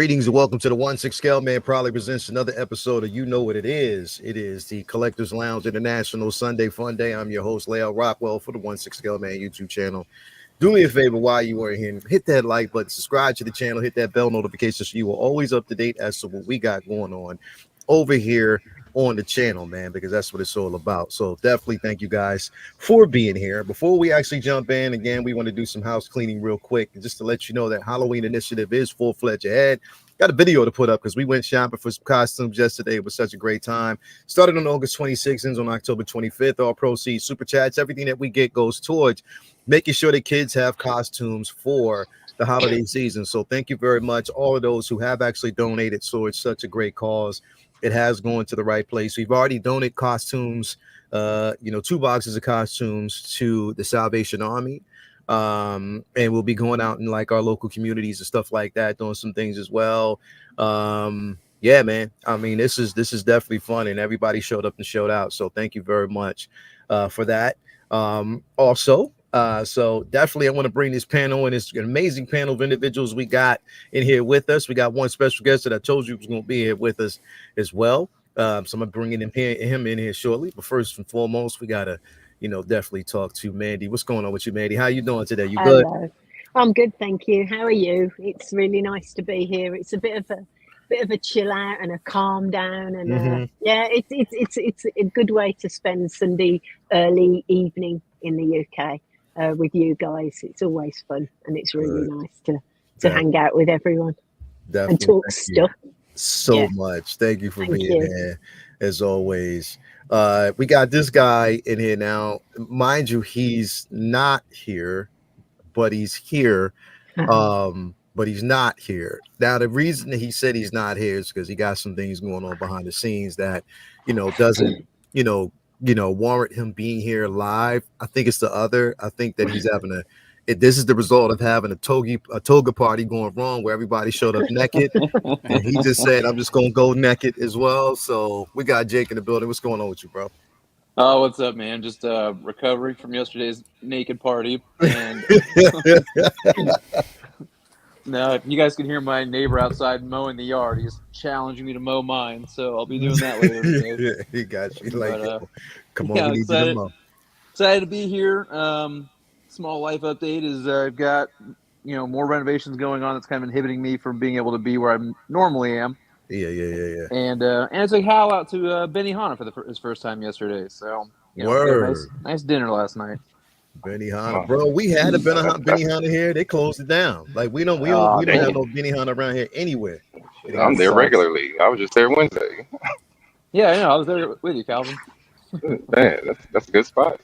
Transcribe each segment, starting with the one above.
Greetings and welcome to the 1/6 Scale Man proudly presents another episode of You Know What It Is. It is the Collectors Lounge International Sunday Fun Day. I'm your host, Lael Rockwell, for the 1/6 Scale Man YouTube channel. Do me a favor while you are here, hit that like button, subscribe to the channel, hit that bell notification so you will always up to date as to what we got going on over here on the channel, man, because that's what it's all about. So definitely thank you guys for being here. Before we actually jump in, again, we want to do some house cleaning real quick, and just to let you know that Halloween initiative is full-fledged ahead. Got a video to put up because we went shopping for some costumes yesterday. It was such a great time. Started on August 26th, ends on October 25th. All proceeds, super chats, everything that we get goes towards making sure that kids have costumes for the holiday season. So thank you very much, all of those who have actually donated towards such a great cause. It has gone to the right place. We've already donated costumes, 2 boxes of costumes to the Salvation Army. And we'll be going out in like our local communities and stuff like that, doing some things as well. Yeah, man. I mean, this is definitely fun, and everybody showed up and showed out. So thank you very much for that. So definitely I want to bring this panel, and it's an amazing panel of individuals we got in here with us. We got one special guest that I told you was going to be here with us as well. So I'm gonna bring him in here shortly. But first and foremost, we gotta definitely talk to Mandy. What's going on with you, Mandy? How you doing today? You good? Hello. I'm good, thank you. How are you? It's really nice to be here. It's a bit of a chill out and a calm down, and yeah, it's a good way to spend Sunday early evening in the UK with you guys. It's always fun, and it's really nice to hang out with everyone and talk stuff. So much. Thank you for being here, as always. We got this guy in here now. Mind you, he's not here, but he's here. But he's not here. Now, the reason that he said he's not here is because he got some things going on behind the scenes that, doesn't, warrant him being here live. I think it's I think that he's having this is the result of having a toga party going wrong where everybody showed up naked. And he just said, I'm just going to go naked as well. So we got Jake in the building. What's going on with you, bro? Oh, what's up, man? Just recovery from yesterday's naked party. And now, you guys can hear my neighbor outside mowing the yard. He's challenging me to mow mine, so I'll be doing that later today. He got you. Come on, yeah, we need you to mow. Excited to be here. Small life update is I've got more renovations going on that's kind of inhibiting me from being able to be where I normally am. Yeah. And it's a howl out to Benny Hanna for his first time yesterday. So nice dinner last night. Benny Hanna, bro. We had a Benny Hanna here. They closed it down. Like we don't have no Benny Hanna around here anywhere. I'm there regularly. I was just there Wednesday. Yeah, I know. I was there with you, Calvin. Man, that's a good spot.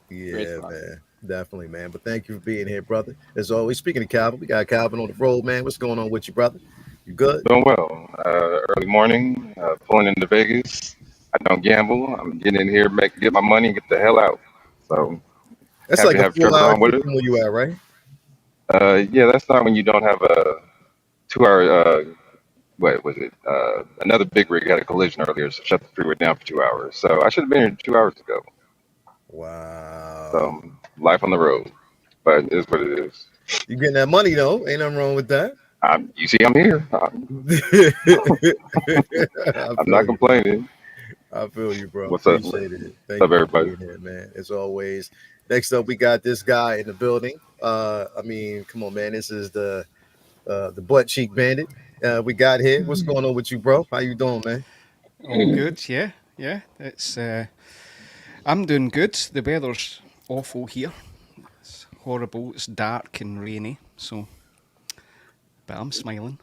Yeah, man. Definitely, man. But thank you for being here, brother. As always, speaking of Calvin, we got Calvin on the road, man. What's going on with you, brother? You good? Doing well. Early morning, pulling into Vegas. I don't gamble. I'm getting in here, get my money, and get the hell out. So that's like a 4-hour where you at, right? Yeah, that's not when you don't have a 2-hour. What was it? Another big rig had a collision earlier, so shut the freeway down for 2 hours. So I should have been here 2 hours ago. Wow. So life on the road, but it is what it is. You getting that money though? Ain't nothing wrong with that. You see, I'm here. I'm not complaining. I feel you, bro. What's up? Appreciate it. What's up, everybody? Here, man. As always. Next up, we got this guy in the building. I mean, come on, man. This is the butt cheek bandit. We got here. What's going on with you, bro? How you doing, man? All good, yeah. It's I'm doing good. The weather's awful here. It's horrible. It's dark and rainy. So, but I'm smiling.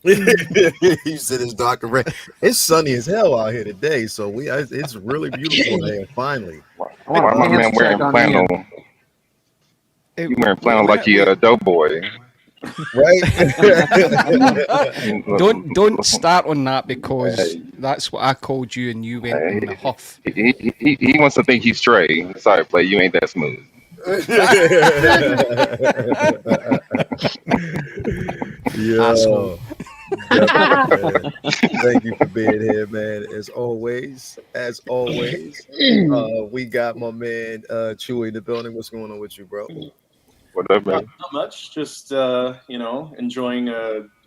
You said it's dark and rain. It's sunny as hell out here today. So it's really beautiful here. Finally. Why my man wearing flannel? You wearing flannel like you a doughboy. Right? don't start on that because that's what I called you and you went in a huff. He wants to think he's Trey. Sorry, play. You ain't that smooth. Yo. Thank you for being here, man. As always, we got my man Chewy in the building. What's going on with you, bro? What up, man? Not much. Just enjoying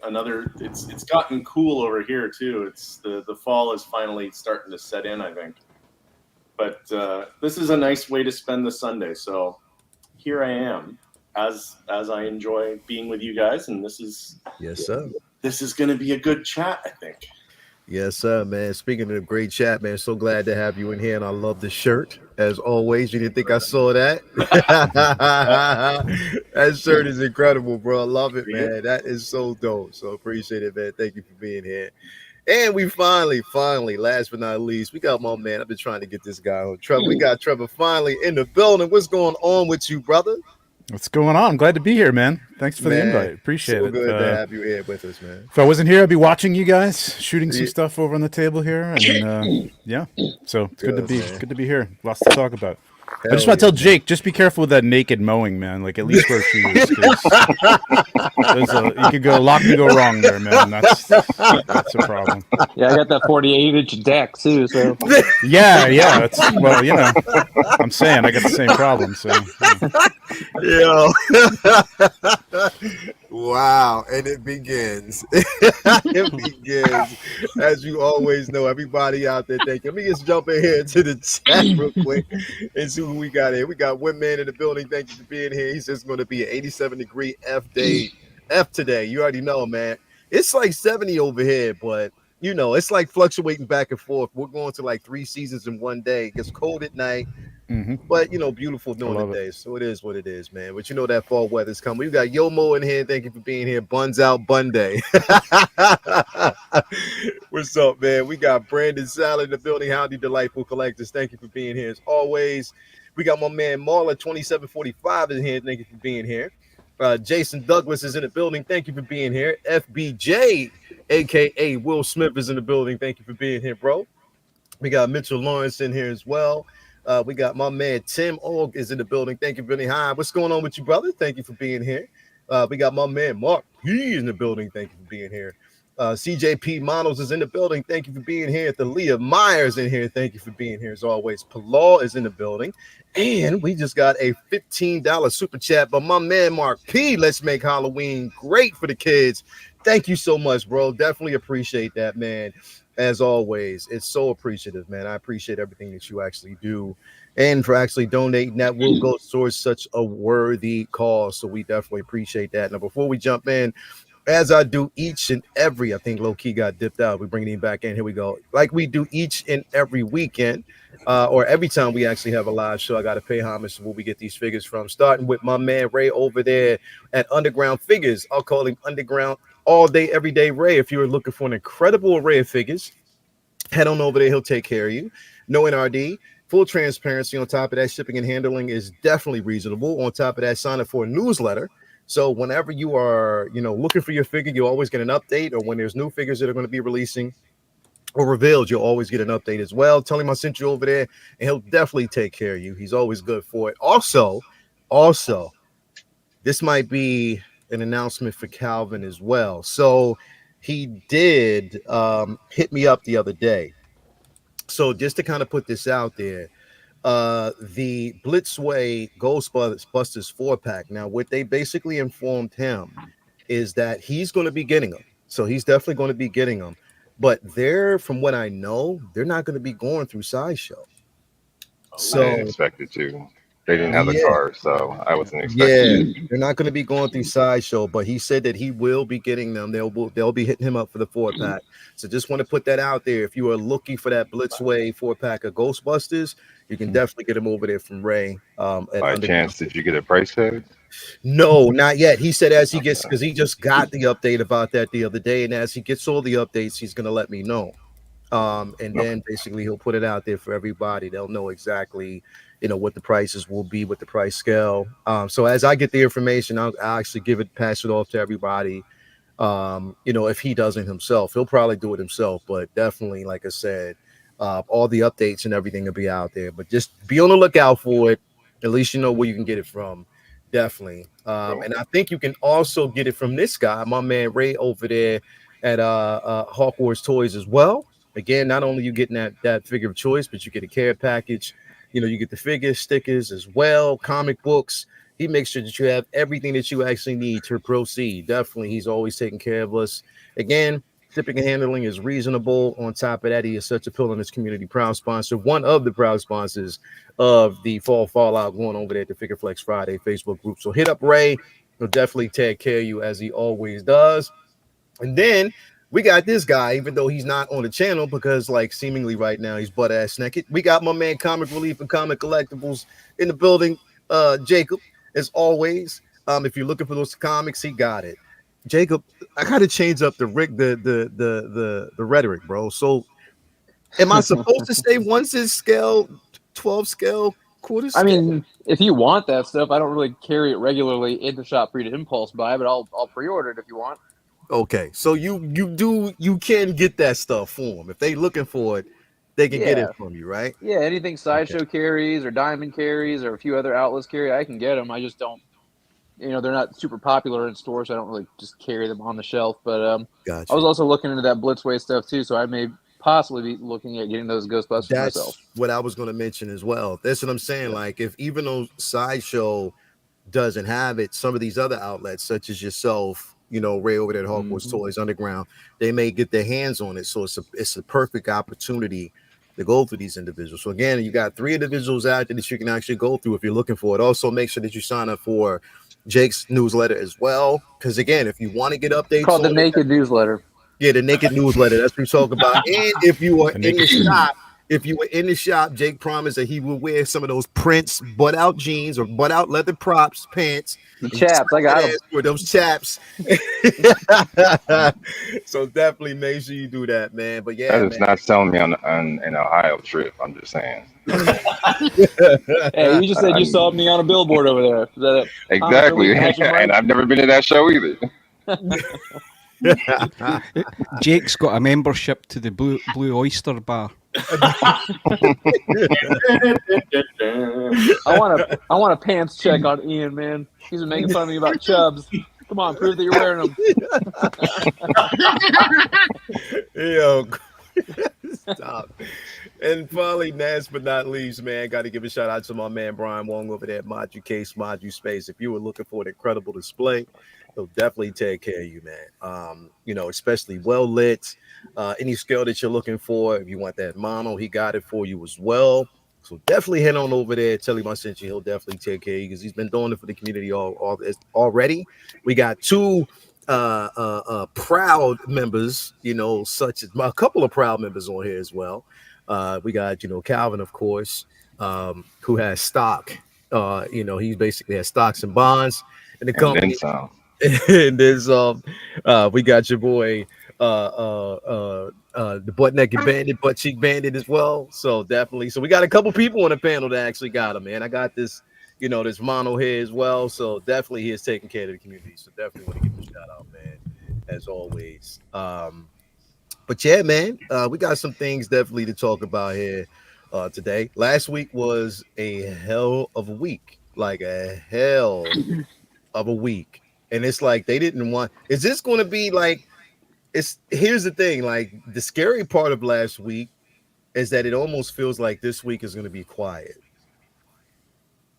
another. It's gotten cool over here too. It's the fall is finally starting to set in, I think. But this is a nice way to spend the Sunday. So here I am, as I enjoy being with you guys, and this is going to be a good chat, I think. Yes, sir, man. Speaking of great chat, man, so glad to have you in here, and I love the shirt as always. You didn't think I saw that? That shirt is incredible, bro. I love it, man. That is so dope. So appreciate it, man. Thank you for being here. And we finally, last but not least, we got my man. I've been trying to get this guy on. Trevor, we got Trevor finally in the building. What's going on with you, brother? What's going on? I'm glad to be here, man. Thanks for the invite. Appreciate it. So good to have you here with us, man. If I wasn't here, I'd be watching you guys, shooting some stuff over on the table here, and yeah. So it's good to be here. Lots to talk about. I just want to tell Jake, just be careful with that naked mowing, man. Like at least wear shoes. You could a lot can go wrong there, man. That's a problem. Yeah, I got that 48-inch deck too. So yeah. That's I'm saying I got the same problem. So wow, and it begins. It begins, as you always know. Everybody out there, thank you. Let me just jump in here into the chat real quick and see who we got here. We got Windman in the building. Thank you for being here. He says it's going to be an 87-degree F today. You already know, man. It's like 70 over here, but it's like fluctuating back and forth. We're going to like 3 seasons in one day. It gets cold at night. But beautiful during the day, so it is what it is, man. But that fall weather's coming. We got Yomo in here. Thank you for being here. Buns out Bun Day. What's up, man? We got Brandon Salad in the building. Howdy, delightful collectors. Thank you for being here as always. We got my man Marla 2745 in here. Thank you for being here. Jason Douglas is in the building. Thank you for being here. FBJ, aka Will Smith, is in the building. Thank you for being here, bro. We got Mitchell Lawrence in here as well. We got my man Tim Og is in the building. Thank you for being here. What's going on with you, brother? Thank you for being here. We got my man Mark P in the building. Thank you for being here. CJP Monos is in the building. Thank you for being here. Thalia Myers in here. Thank you for being here as always. Palal is in the building. And we just got a $15 super chat by my man Mark P. Let's make Halloween great for the kids. Thank you so much, bro. Definitely appreciate that, man. As always, it's so appreciative, man. I appreciate everything that you actually do and for actually donating. That will go towards such a worthy cause. So we definitely appreciate that. Now, before we jump in, as I do each and every, I think low-key got dipped out. We're bringing him back in. Here we go. Like we do each and every weekend, or every time we actually have a live show, I got to pay homage to where we get these figures from. Starting with my man Ray over there at Underground Figures. I'll call him Underground all day, every day Ray. If you're looking for an incredible array of figures, head on over there. He'll take care of you. No NRD. Full transparency. On top of that, shipping and handling is definitely reasonable. On top of that, sign up for a newsletter. So whenever you are, looking for your figure, you'll always get an update. Or when there's new figures that are going to be releasing or revealed, you'll always get an update as well. Tell him I sent you over there, and he'll definitely take care of you. He's always good for it. Also, this might be an announcement for Calvin as well. So he did hit me up the other day. So just to kind of put this out there, the Blitzway Ghostbusters 4-pack. Now, what they basically informed him is that he's going to be getting them. So he's definitely going to be getting them. But from what I know, they're not going to be going through Sideshow. So I didn't expect it to. They didn't have the car, so I wasn't expecting it. They're not going to be going through Sideshow, but he said that he will be getting them. They'll be hitting him up for the 4-pack. So just want to put that out there. If you are looking for that Blitzway 4-pack of Ghostbusters, you can definitely get them over there from Ray. By chance, did you get a price tag? No, not yet. He said as he gets, because he just got the update about that the other day, and as he gets all the updates, he's going to let me know. And then basically he'll put it out there for everybody. They'll know exactly, what the prices will be with the price scale. So as I get the information, I'll actually pass it off to everybody. If he doesn't himself, he'll probably do it himself, but definitely, like I said, all the updates and everything will be out there, but just be on the lookout for it. At least you know where you can get it from. Definitely. And I think you can also get it from this guy, my man Ray over there at Hawkwarts Toys as well. Again, not only you getting that figure of choice, but you get a care package. You get the figures, stickers as well, comic books. He makes sure that you have everything that you actually need to proceed. Definitely, he's always taking care of us. Again, shipping and handling is reasonable. On top of that, he is such a pillar in his community. Proud sponsor, one of the proud sponsors of the Fall Fallout going over there at the Figure Flex Friday Facebook group. So hit up Ray. He'll definitely take care of you as he always does. And then we got this guy, even though he's not on the channel, because like seemingly right now he's butt ass naked. We got my man Comic Relief and Comic Collectibles in the building. Jacob, as always. If you're looking for those comics, he got it. Jacob, I gotta change up the rhetoric, bro. So am I supposed to say 1/6 scale, 12 scale, quarter scale? I mean, if you want that stuff, I don't really carry it regularly in the shop for you to impulse buy, but I'll pre-order it if you want. Okay, so you can get that stuff for them. If they looking for it, they can get it from you, right? Yeah, anything Sideshow carries or Diamond carries or a few other outlets carry, I can get them. I just don't, they're not super popular in stores, so I don't really just carry them on the shelf. But Gotcha. I was also looking into that Blitzway stuff too, so I may possibly be looking at getting those Ghostbusters myself. That's what I was going to mention as well. That's what I'm saying. Like, if even though Sideshow doesn't have it, some of these other outlets, such as yourself, Ray over there at Hogwarts Toys Underground, they may get their hands on it. So it's a perfect opportunity to go through these individuals. So again, you got 3 individuals out there that you can actually go through if you're looking for it. Also, make sure that you sign up for Jake's newsletter as well, because again, if you want to get updates, it's called the Naked Newsletter. Yeah, the Naked Newsletter. That's what we're talking about. And if you were in the shop, Jake promised that he will wear some of those Prince butt out jeans or butt out leather props pants. The chaps, I got them. For those chaps. So definitely make sure you do that, man. But yeah, that is not selling me on an Ohio trip. I'm just saying. Hey, you just said you saw me on a billboard over there. Is that exactly, and I've never been to that show either. Jake's got a membership to the Blue Oyster Bar. I want a pants check on Ian, man. He's been making fun of me about chubs. Come on, prove that you're wearing them. Yo, stop. And finally, last but not least, man, got to give a shout out to my man Brian Wong over there at Modu Case, Modu Space. If you were looking for an incredible display, he'll definitely take care of you, man. Especially well lit. Any scale that you're looking for, if you want that mono, he got it for you as well. So definitely head on over there. Tell him I sent you. He'll definitely take care of you because he's been doing it for the community already. We got 2 proud members, such as a couple of proud members on here as well. We got, Calvin, of course, who has stock. He basically has stocks and bonds in the company. And there's we got your boy the butt naked bandit, butt cheek bandit as well. So definitely, so we got a couple people on the panel that actually got him, man. I got this, this mono here as well. So definitely he is taking care of the community. So definitely want to give him a shout out, man, as always. But yeah, man, we got some things definitely to talk about here today. Last week was a hell of a week, like a hell of a week. And it's like they didn't want. Is this going to be like? Here's the thing. Like the scary part of last week is that it almost feels like this week is going to be quiet.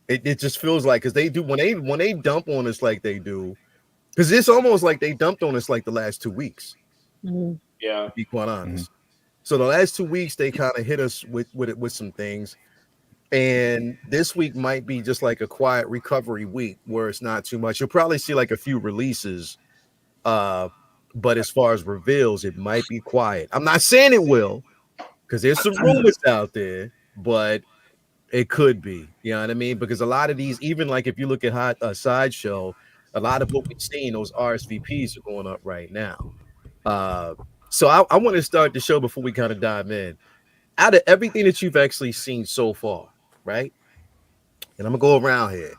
It just feels like because they do when they dump on us like they do, because it's almost like they dumped on us like the last 2 weeks. Mm-hmm. Yeah, to be quite honest. So the last 2 weeks they kind of hit us with some things. And this week might be just like a quiet recovery week where it's not too much. You'll probably see like a few releases. But as far as reveals, it might be quiet. I'm not saying it will, because there's some rumors out there, but it could be. You know what I mean? Because a lot of these, even like if you look at Sideshow, a lot of what we've seen, those RSVPs are going up right now. So I want to start the show before we kind of dive in. Out of everything that you've actually seen so far, right? And I'm gonna go around here.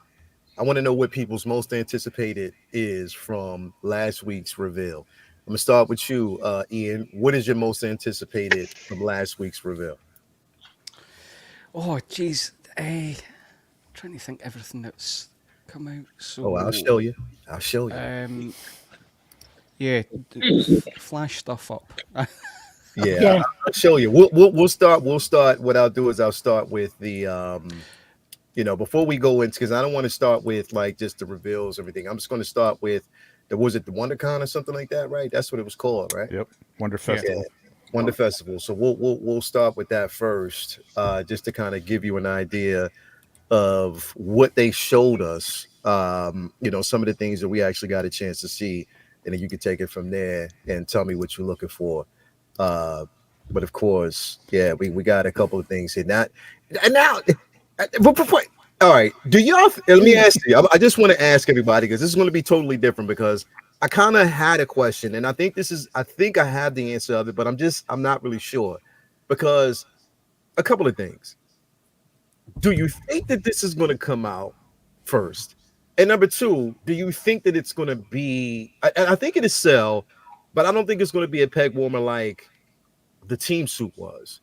I want to know what people's most anticipated is from last week's reveal. I'm gonna start with you, Ian. What is your most anticipated from last week's reveal? Oh, geez. Trying to think everything that's come out. So, I'll show you. Yeah, flash stuff up. Yeah, I'll show you. We'll start. What I'll do is I'll start with the before we go into, because I don't want to start with like just the reveals, everything. I'm just going to start with was it the WonderCon or something like that, right? That's what it was called, right? Yep. Wonder Festival. Wonder Festival. So we'll start with that first, just to kind of give you an idea of what they showed us. Some of the things that we actually got a chance to see, and then you can take it from there and tell me what you're looking for. But of course, yeah, we got a couple of things here. Now, all right. Do y'all? Let me ask you. I just want to ask everybody because this is going to be totally different because I kind of had a question, and I think I have the answer of it, but I'm not really sure because a couple of things. Do you think that this is going to come out first? And number two, do you think that it's going to be? I think it is sell, but I don't think it's going to be a peg warmer like the team suit was,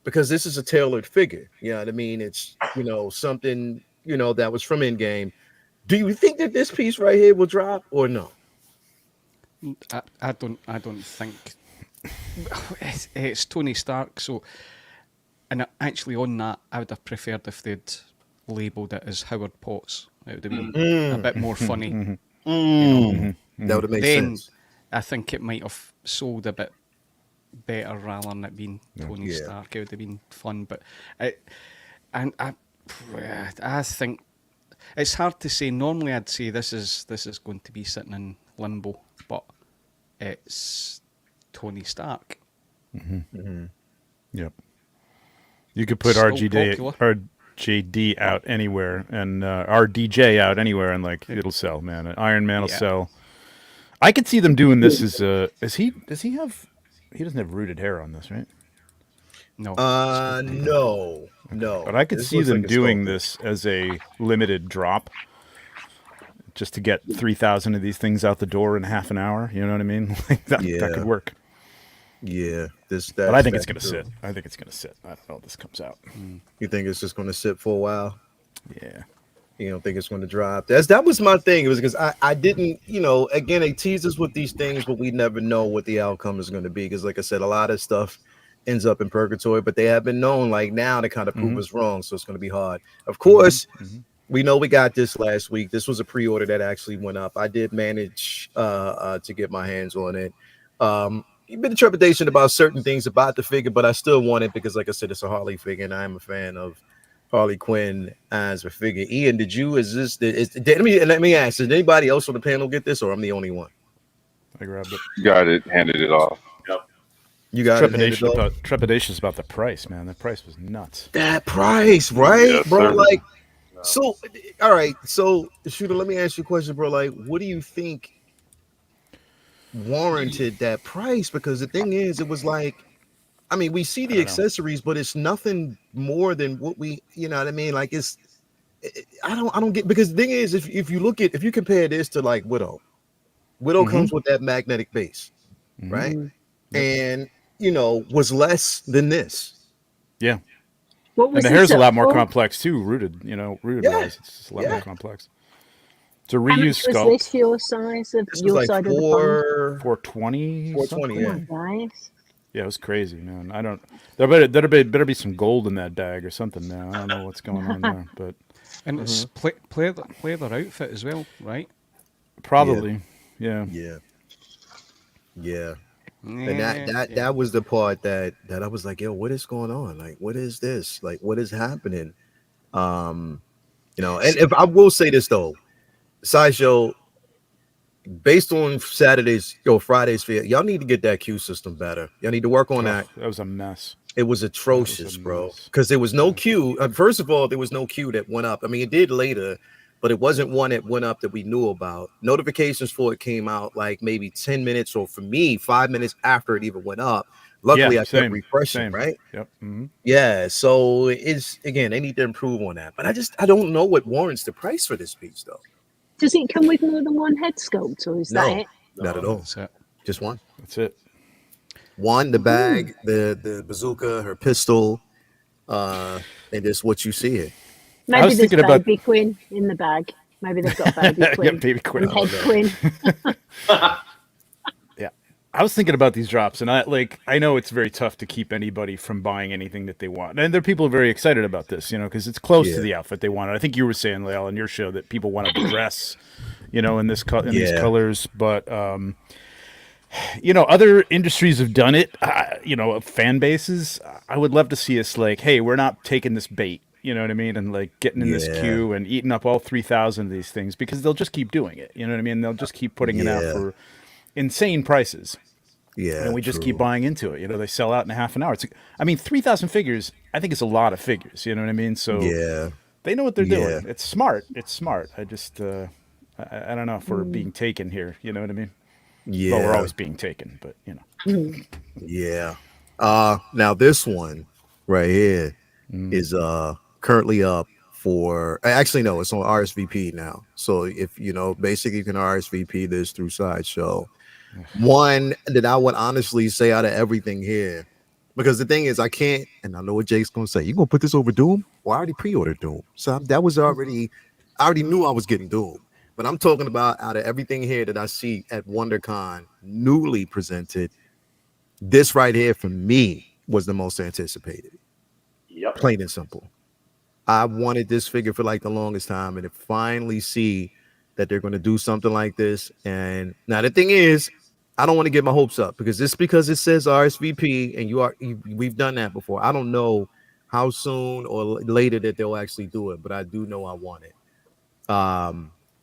because this is a tailored figure. You know what I mean? It's something that was from Endgame. Do you think that this piece right here will drop or no? I don't think it's Tony Stark. So, and actually on that, I would have preferred if they'd labelled it as Howard Potts. It would have been a bit more funny. That would have made sense. I think it might have sold a bit better rather than it being Tony Stark. It would have been fun, but I think it's hard to say. Normally, I'd say this is going to be sitting in limbo, but it's Tony Stark. Yep. You could put RJD out anywhere and RDJ out anywhere, and like it'll sell, man. Iron Man will sell. I could see them doing this as he doesn't have rooted hair on this, right? No. No. But I could see them doing this as a limited drop, just to get 3,000 of these things out the door in half an hour. You know what I mean? Like that could work. Yeah, but I think it's going to sit. I think it's going to sit. I don't know if this comes out. You think it's just going to sit for a while? Yeah. You don't think it's going to drop? That was my thing. It was because I didn't, again, they tease us with these things, but we never know what the outcome is going to be. Because, like I said, a lot of stuff ends up in purgatory, but they have been known like now to kind of prove us wrong. So it's going to be hard. Of course, we know we got this last week. This was a pre-order that actually went up. I did manage to get my hands on it. Been trepidation about certain things about the figure, but I still want it because, like I said, it's a Harley figure, and I'm a fan of Harley Quinn as a figure. Ian, let me ask, did anybody else on the panel get this, or I'm the only one? I grabbed it. Got it, handed it off. Yep. You got trepidation about the price, man. That price was nuts. That price, right, Yes, bro? sir. Like, so, all right. So, Shooter, let me ask you a question, bro. Like, what do you think warranted that price? Because the thing is, it was like, I mean, we see the accessories, but it's nothing more than what we, you know what I mean? Like, I don't get, because the thing is, if you compare this to like Widow comes with that magnetic base, right? And was less than this. Yeah. What was and the hair's a lot more for? complex too, rooted wise. It's just a lot more complex. It's a How reused much sculpt. was this your size of This your was like side of the pond? 420. 420, Oh yeah. my guys. Yeah, it was crazy, man. I don't. There better be some gold in that bag or something now. I don't know what's going on there, but And it's pleather outfit as well, right? probably, yeah. And that was the part that I was like, yo, what is going on? Like, what is this? Like, what is happening? And if I will say this though, Sideshow, based on Friday's fear, y'all need to get that queue system better. Y'all need to work on that. That was a mess. It was atrocious, bro. Because there was no queue. First of all, there was no queue that went up. I mean, it did later, but it wasn't one that went up that we knew about. Notifications for it came out like maybe 10 minutes, or for me, 5 minutes after it even went up. Luckily, I kept refreshing, right? Yep. Yeah. So it's, again, they need to improve on that. But I don't know what warrants the price for this piece, though. Does it come with more than one head sculpt, or is that it? Not at all. That's it. Just one. That's it. One, the bag, the bazooka, her pistol, and just what you see here. Maybe was there's thinking about- Baby Quinn in the bag. Maybe they've got Baby Quinn. Yeah, Baby Quinn. And Head Quinn. Yeah, I was thinking about these drops, and I know it's very tough to keep anybody from buying anything that they want, and there are people very excited about this, because it's close to the outfit they wanted. I think you were saying, Lael, on your show that people wanted the dress, in this in these colors, but other industries have done it. Fan bases. I would love to see us like, hey, we're not taking this bait. You know what I mean? And like getting in this queue and eating up all 3,000 of these things because they'll just keep doing it. You know what I mean? They'll just keep putting it out for insane prices. Yeah. And we just keep buying into it. They sell out in a half an hour. 3,000 figures, I think it's a lot of figures. You know what I mean? So they know what they're doing. It's smart. I just, I don't know if we're being taken here. You know what I mean? Yeah. Well, we're always being taken, but Yeah. Now this one right here is currently up for, actually no, it's on RSVP now. So if basically you can RSVP this through Sideshow. One that I would honestly say out of everything here, because the thing is I can't, and I know what Jake's gonna say, you gonna put this over Doom? Well, I already pre-ordered Doom, so that was already, I already knew I was getting Doom. But I'm talking about out of everything here that I see at WonderCon newly presented, this right here for me was the most anticipated. Yep. Plain and simple. I wanted this figure for like the longest time, and to finally see that they're going to do something like this. And now the thing is, I don't want to get my hopes up because it says RSVP and we've done that before. I don't know how soon or later that they'll actually do it, but I do know I want it.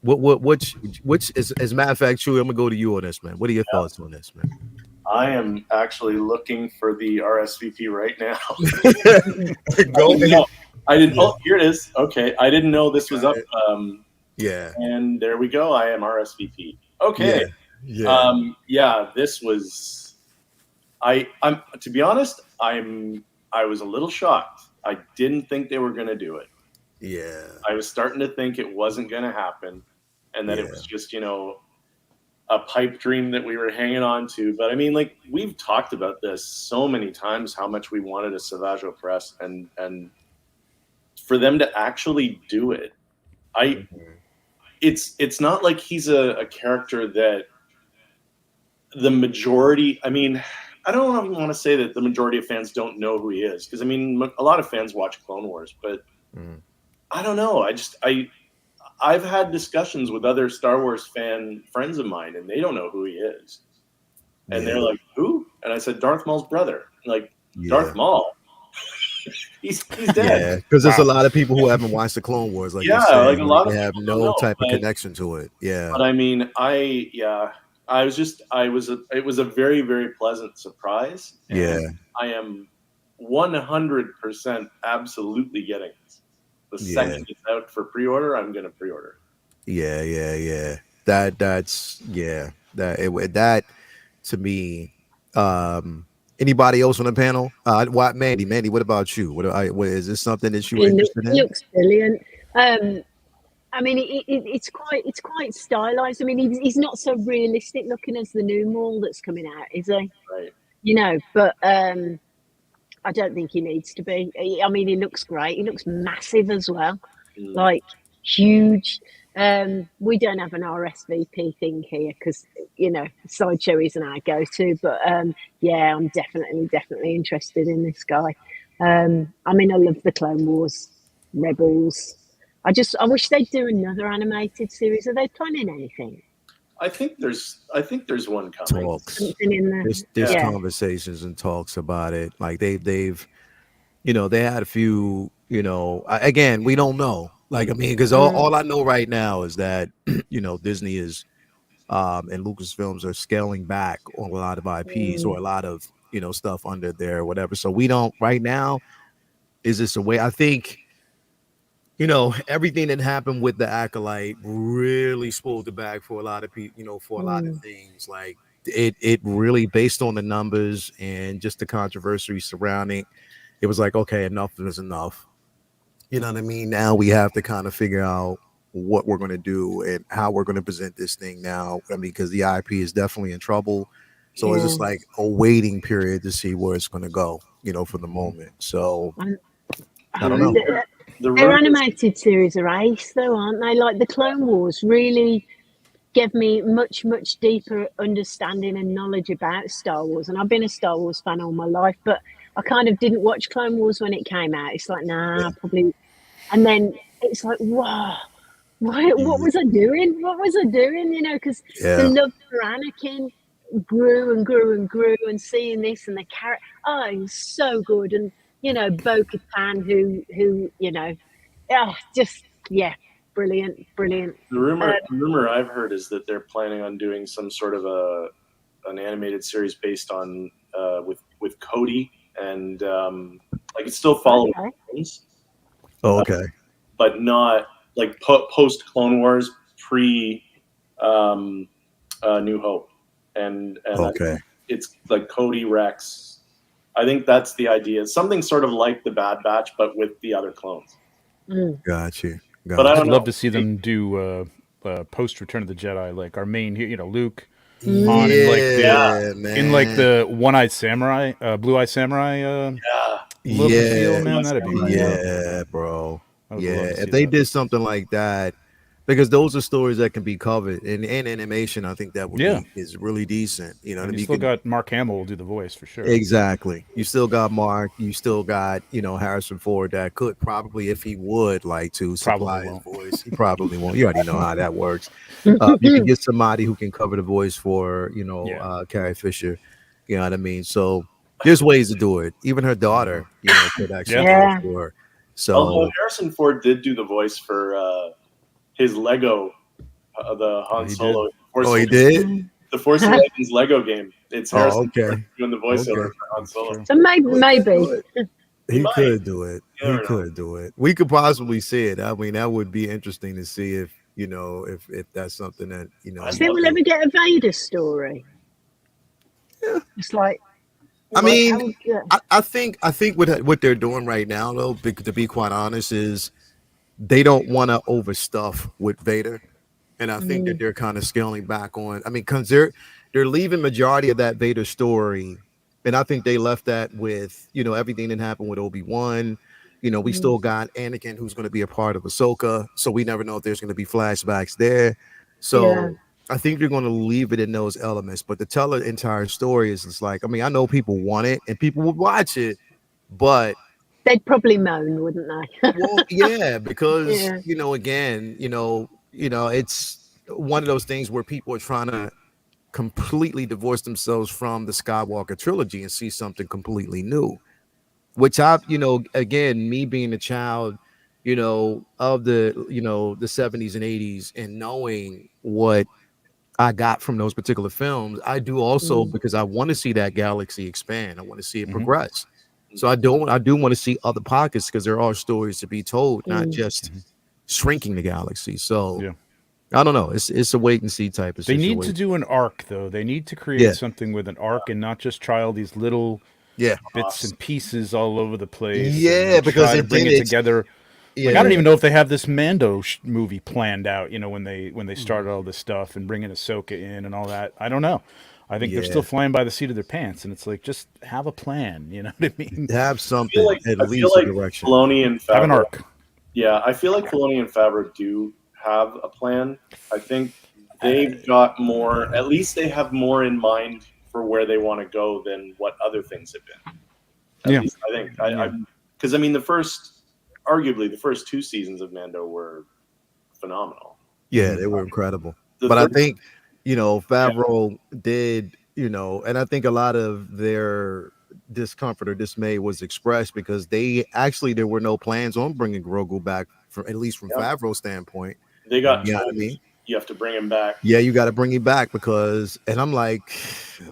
Which is, as a matter of fact, Chewy, I'm gonna go to you on this, man. What are your thoughts on this, man? I am actually looking for the RSVP right now. I didn't. Oh, here it is. Okay, I didn't know this was up. And there we go. I am RSVP. Okay. This was. I'm to be honest. I was a little shocked. I didn't think they were going to do it. Yeah. I was starting to think it wasn't going to happen, and that it was just a pipe dream that we were hanging on to. But I mean, like, we've talked about this so many times, how much we wanted a Savaggio press, and for them to actually do it, it's not like he's a character that the majority, I mean, I don't even want to say that the majority of fans don't know who he is, because I mean, a lot of fans watch Clone Wars, but I don't know. I've had discussions with other Star Wars fan friends of mine, and they don't know who he is. And they're like, who? And I said, Darth Maul's brother. Like, Darth Maul. he's dead. Yeah, because there's a lot of people who haven't watched the Clone Wars. Like, like a lot of have no type of connection to it. Yeah. But I mean, it was a very, very pleasant surprise. And I am 100% absolutely getting this. The second it's out for pre-order, I'm gonna pre-order. That to me. Anybody else on the panel? Mandy, what about you? What is this something that you were interested in? It looks brilliant. I mean, it's quite stylized. I mean, he's not so realistic looking as the new Maul that's coming out, is he? Right. But I don't think he needs to be. I mean, he looks great. He looks massive as well, like huge. We don't have an RSVP thing here because Sideshow isn't our go-to. But I'm definitely interested in this guy. I mean, I love the Clone Wars, Rebels. I wish they'd do another animated series. Are they planning anything? I think there's one coming. Talks. There's conversations and talks about it. Like they've they had a few. Again, we don't know. Like, I mean, because all I know right now is that Disney is and Lucasfilms are scaling back on a lot of IPs or a lot of stuff under there, whatever. So we don't right now. Is this a way? I think. Everything that happened with the Acolyte really spooled the bag for a lot of people, for a lot of things. Like it really, based on the numbers and just the controversy surrounding, it was like, okay, enough is enough. You know what I mean? Now we have to kind of figure out what we're going to do and how we're going to present this thing now. I mean, because the IP is definitely in trouble. So it's just like a waiting period to see where it's going to go, for the moment. So I don't know. Their animated series are ace, though, aren't they? Like the Clone Wars really gave me much deeper understanding and knowledge about Star Wars. And I've been a Star Wars fan all my life, but I kind of didn't watch Clone Wars when it came out. It's like, nah, probably. And then it's like, wow, what was I doing? What was I doing? You know, because the love for Anakin grew and grew and grew, and seeing this and the character, he's so good. And you know, Bo-Katan, who you know, brilliant. The rumor I've heard is that they're planning on doing some sort of an animated series based on with Cody, and like it's still following things. Oh, okay. But not like post Clone Wars, pre New Hope, and okay. It's like Cody Rex. I think that's the idea. Something sort of like the Bad Batch, but with the other clones. Got you. But I'd love to see them do post Return of the Jedi, like our main, you know, Luke. On in like the One-Eyed Samurai, Blue-Eyed Samurai look and feel, man. That'd be bro. If they did something like that, because those are stories that can be covered in animation. I think that would be is really decent. You know, and you still got Mark Hamill will do the voice for sure. Exactly. You still got Mark. You still got Harrison Ford that could probably, if he would like to, supply his voice. He probably won't. You already know how that works. You can get somebody who can cover the voice for Carrie Fisher. You know what I mean? So there's ways to do it. Even her daughter, could actually do it for her. So although Harrison Ford did do the voice for his Lego, the Han Solo. He did? The Force Awakens Lego game. It's Harrison Ford doing the voiceover for Han Solo. So maybe. He could do it. He could do it. We could possibly see it. I mean, that would be interesting to see if that's something that I think we'll ever get a Vader story. Yeah, it's like. I mean, I think what they're doing right now, though, to be quite honest, is they don't want to overstuff with Vader, and I think that they're kind of scaling back on. I mean, because they're leaving majority of that Vader story, and I think they left that with everything that happened with Obi-Wan. We still got Anakin, who's going to be a part of Ahsoka, so we never know if there's going to be flashbacks there. So I think they're going to leave it in those elements, but to tell an entire story is like, I mean, I know people want it and people would watch it, but they'd probably moan, wouldn't they? Well, yeah, because again, it's one of those things where people are trying to completely divorce themselves from the Skywalker trilogy and see something completely new. Which again, me being a child, of the 70s and 80s and knowing what I got from those particular films, I do also because I want to see that galaxy expand. I want to see it progress. So I do want to see other pockets because there are stories to be told, not just shrinking the galaxy. So I don't know. It's a wait and see type of situation. They need to do an arc, though. They need to create something with an arc and not just try all these little bits and pieces all over the place. Yeah, because they bring it together. Yeah. Like, I don't even know if they have this Mando movie planned out. When they started all this stuff and bringing Ahsoka in and all that. I don't know. I think they're still flying by the seat of their pants, and it's like, just have a plan. You know what I mean? Have something, at least a direction. Filoni and Favreau, have an arc. Yeah, I feel like Filoni and Favreau do have a plan. I think they've got more. At least they have more in mind for where they want to go than what other things have been. At least I think. Because I mean, arguably the first two seasons of Mando were phenomenal. Yeah, they were incredible. But I think. Favreau did, and I think a lot of their discomfort or dismay was expressed because there were no plans on bringing Grogu back, at least from Favreau's standpoint. They got, you know what I mean? You have to bring him back. Yeah, you got to bring him back and I'm like,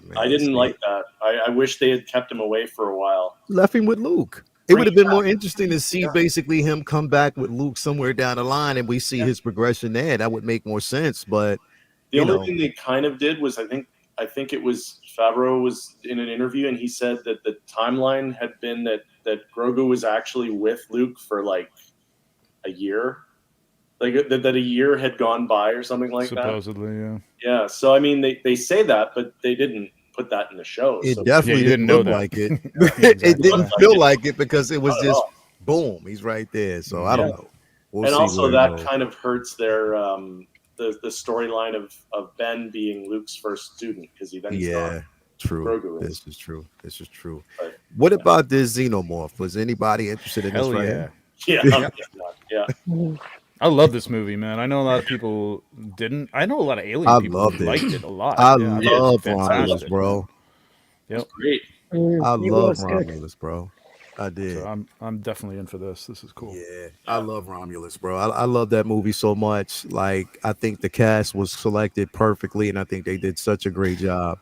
man, I didn't like that. I wish they had kept him away for a while. Left him with Luke. It would have been more interesting to see basically him come back with Luke somewhere down the line and we see his progression there. That would make more sense, but. The only thing they kind of did was I think it was Favreau was in an interview and he said that the timeline had been that Grogu was actually with Luke for like a year, like that a year had gone by or something like supposedly, yeah. So I mean they say that, but they didn't put that in the show. It definitely didn't look like it. It didn't feel like it because it was just boom, he's right there. So I don't know. And also that kind of hurts their the storyline of Ben being Luke's first student, because he's Yeah, true. Grogu is. This is true. This is true. But, What about this xenomorph? Was anybody interested in this Hell right yeah. here? Yeah. I love this movie, man. I know a lot of people didn't. I know a lot of alien I people loved who it. liked it a lot. I Yeah, thought it was love fantastic, Romulus, bro. Yep. It's great. I It love was good. Romulus, bro. I did. So I'm definitely in for this. This is cool. Yeah, I love Romulus, bro. I love that movie so much. Like, I think the cast was selected perfectly, and I think they did such a great job.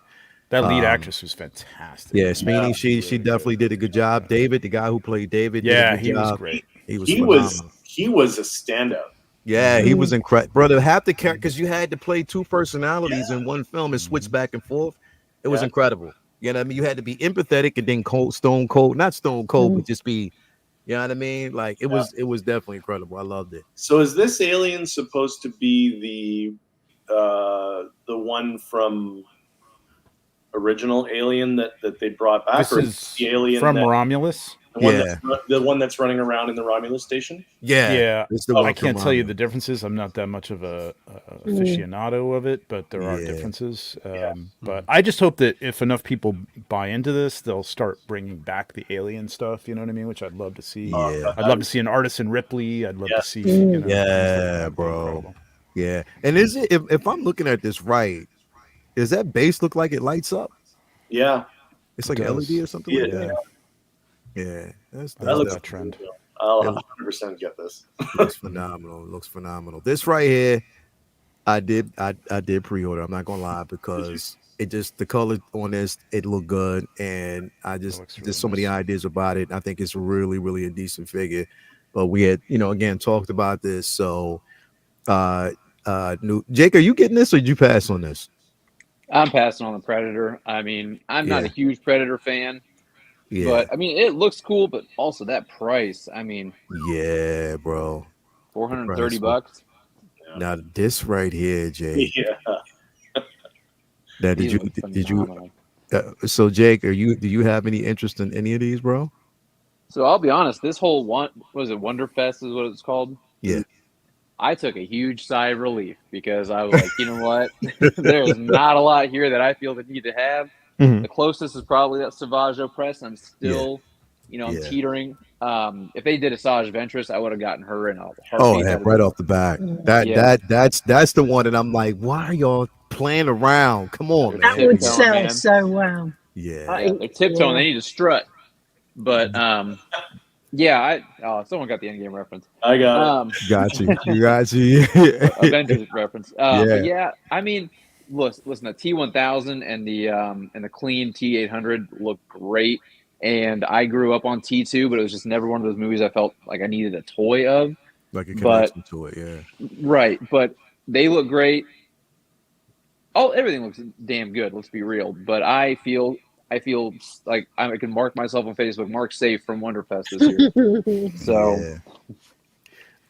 That lead actress was fantastic. Yeah, man. Sweeney, she Really definitely good. did a good job. David, the guy who played David, did a Yeah, good he was job. great. He was He phenomenal. was a standout. Yeah, he was incredible, brother. Have to care because you had to play two personalities in one film and switch back and forth. It was incredible. You know what I mean? You had to be empathetic and then stone cold, not stone cold, but just be, you know what I mean? Like it was definitely incredible. I loved it. So is this alien supposed to be the one from original Alien that they brought back, This or is the alien from that, Romulus. the one that's running around in the Romulus station? Yeah. It's the one I from can't tell you Romulus. the differences. I'm not that much of a aficionado of it, but there are Yeah. differences. But I just hope that if enough people buy into this, they'll start bringing back the alien stuff. You know what I mean? Which I'd love to see. Yeah. I'd love to see an Artisan Ripley. I'd love to see. things like Yeah, that. It'd be bro. incredible. Yeah. And is it if I'm looking at this right, does that base look like it lights up? Yeah. It's like It an does. LED or something like Yeah. that. Yeah, that's I love looks that trend. I'll Yeah. 100% get this. looks phenomenal. Looks phenomenal. This right here, I did pre-order. I'm not gonna lie because it just the color on this it looked good, and I just looks there's really so many nice. ideas about it. I think it's really a decent figure. But we had again talked about this. So, Jake, are you getting this or did you pass on this? I'm passing on the Predator. I mean, I'm not a Yeah. huge Predator fan, Yeah, but I mean, it looks cool, but also that price. I mean, yeah, bro. $430 price. bucks. Now this right here, Jake. Yeah. Now These look did you? phenomenal. So Jake, do you have any interest in any of these, bro? So I'll be honest, this whole Wonderfest is what it's called. Yeah. I took a huge sigh of relief because I was like, you know what? There's not a lot here that I feel the need to have. Mhm. The closest is probably that Savage Opress. I'm still, I'm Yeah. teetering. If they did a Savage Ventress, I would have gotten her in a Oh, heartbeat. yeah, right off the bat. That's the one, and I'm like, why are y'all playing around? Come on, That man. would Tiptoeing, sell man. so well. Yeah. They're tiptoeing. Yeah. They need to strut. But someone got the Endgame reference. I got it. Got you. You got you. Avengers reference. Yeah. But yeah, I mean, listen, the T1000 and the clean T800 look great. And I grew up on T2, but it was just never one of those movies I felt like I needed a toy of. Like a But- connection to it, yeah. Right, but they look great. Everything looks damn good. Let's be real. But I feel like I can mark myself on Facebook. Mark safe from Wonderfest this year. So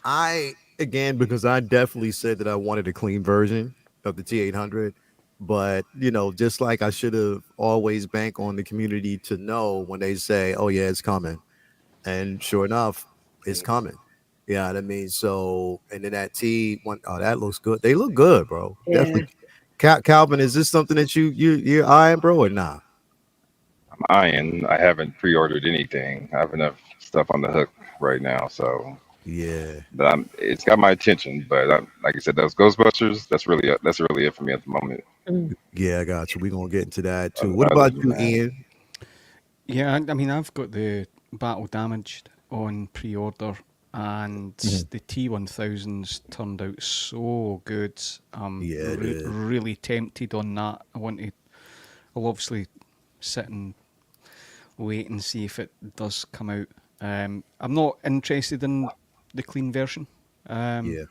Yeah. Because I definitely said that I wanted a clean version of the T800, but just like I should have always bank on the community to know when they say, "Oh yeah, it's coming," and sure enough, it's coming. You know what I mean? So, and then that T1, oh, that looks good. They look good, bro. Yeah. Definitely. Calvin, is this something that you're eyeing, bro, or not? I'm eyeing. I haven't pre-ordered anything. I have enough stuff on the hook right now, so Yeah. it's got my attention. But like I said, those Ghostbusters, that's really it for me at the moment. Yeah, I got you. We're gonna get into that too. Other What about than you, that. Ian? Yeah, I mean, I've got the Battle Damaged on pre-order, and the T1000s turned out so good. Yeah, it did. Really tempted on that. I'll obviously sit and wait and see if it does come out. I'm not interested in the clean version. Yeah.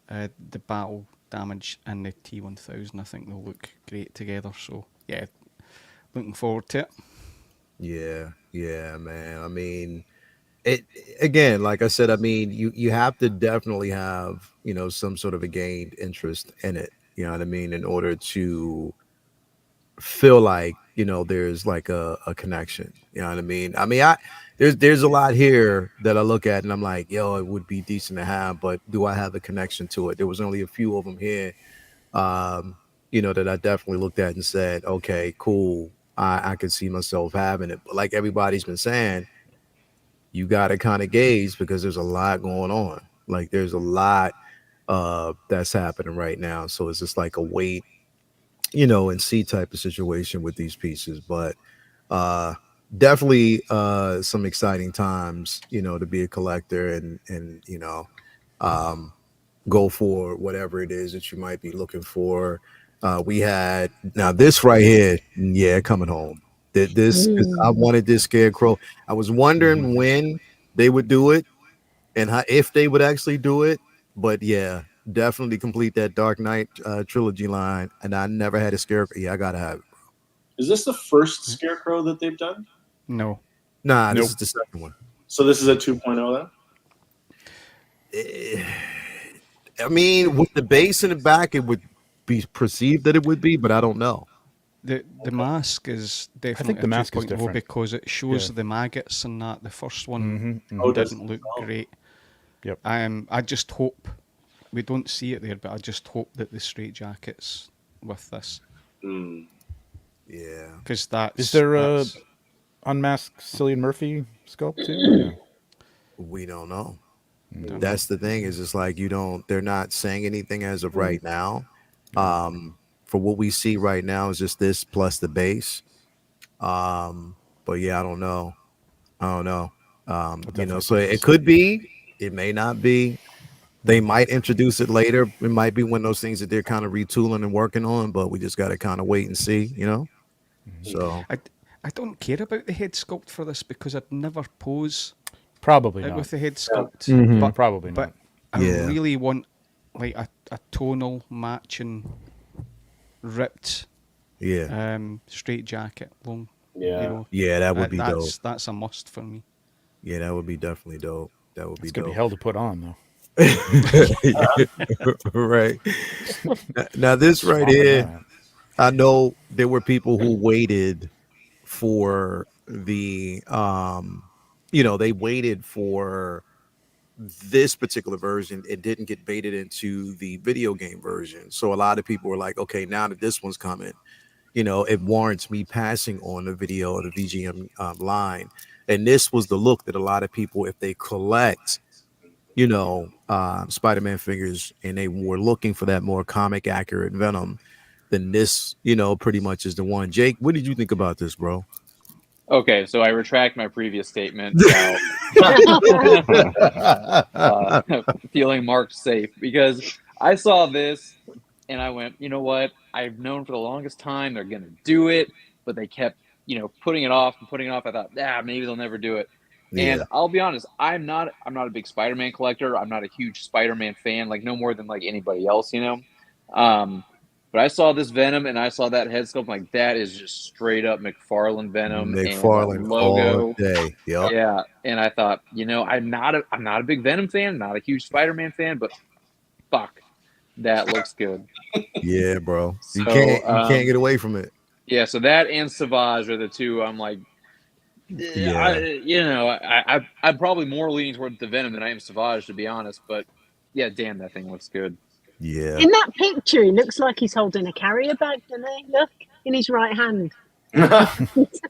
The Battle Damage and the T1000, I think they'll look great together. So yeah, looking forward to it. Yeah, man. I mean, it again, like I said, I mean, you have to definitely have, some sort of a gained interest in it, you know what I mean, in order to feel like, there's like a connection, you know what I mean? I mean, there's a lot here that I look at and I'm like, yo, it would be decent to have, but do I have the connection to it? There was only a few of them here, that I definitely looked at and said, okay, cool. I could see myself having it. But like everybody's been saying, you got to kind of gauge because there's a lot going on. Like there's a lot that's happening right now. So it's just like a wait, and see type of situation with these pieces. But definitely some exciting times, to be a collector and go for whatever it is that you might be looking for. We had now this right here, coming home. This I wanted this Scarecrow. I was wondering when they would do it and if they would actually do it. But yeah, definitely complete that Dark Knight trilogy line. And I never had a Scarecrow. Yeah, I gotta have it. Is this the first Scarecrow that they've done? No. Nah, this is the second one. So this is a 2.0 then? I mean, with the base in the back, it would be perceived that it would be, but I don't know. The mask is definitely I think the mask is different because it shows the maggots and that. The first one didn't look great. Yep. I just hope we don't see it there, but I just hope that the straight jacket's with this. Yeah. Because that's is there a unmasked Cillian Murphy sculpt too? Yeah. We don't know. That's the thing is it's like they're not saying anything as of right now. For what we see right now is just this plus the base. But yeah, I don't know. So it could be, it may not be. They might introduce it later. It might be one of those things that they're kind of retooling and working on, but we just got to kind of wait and see, So I don't care about the head sculpt for this because I'd never pose probably not with the head sculpt. But probably not. But I really want like a tonal matching ripped straight jacket long. That would be dope. That's a must for me. Yeah, that would be definitely dope. That would be it's gonna dope. be hell to put on though. Right. Now this right here, I know there were people who waited for the they waited for this particular version. It didn't get baited into the video game version. So a lot of people were like, okay, now that this one's coming, it warrants me passing on the video or the VGM line. And this was the look that a lot of people, if they collect, Spider-Man figures and they were looking for that more comic accurate Venom, then this, pretty much is the one. Jake, what did you think about this, bro? Okay, so I retract my previous statement about feeling marked safe because I saw this and I went, you know what? I've known for the longest time they're going to do it, but they kept, putting it off and putting it off. I thought, maybe they'll never do it. Yeah. And I'll be honest, I'm not a big Spider-Man collector. I'm not a huge Spider-Man fan, like no more than like anybody else, But I saw this Venom and I saw that head sculpt. Like that is just straight up McFarlane Venom. McFarlane logo all day. Yep. Yeah. And I thought, I'm not a big Venom fan, not a huge Spider-Man fan, but fuck, that looks good. Yeah, bro. You can't get away from it. Yeah. So that and Savage are the two. I'm like, I'm probably more leaning toward the Venom than I am Savage, to be honest. But yeah, damn, that thing looks good. Yeah. In that picture, he looks like he's holding a carrier bag, doesn't he? Look, in his right hand. It's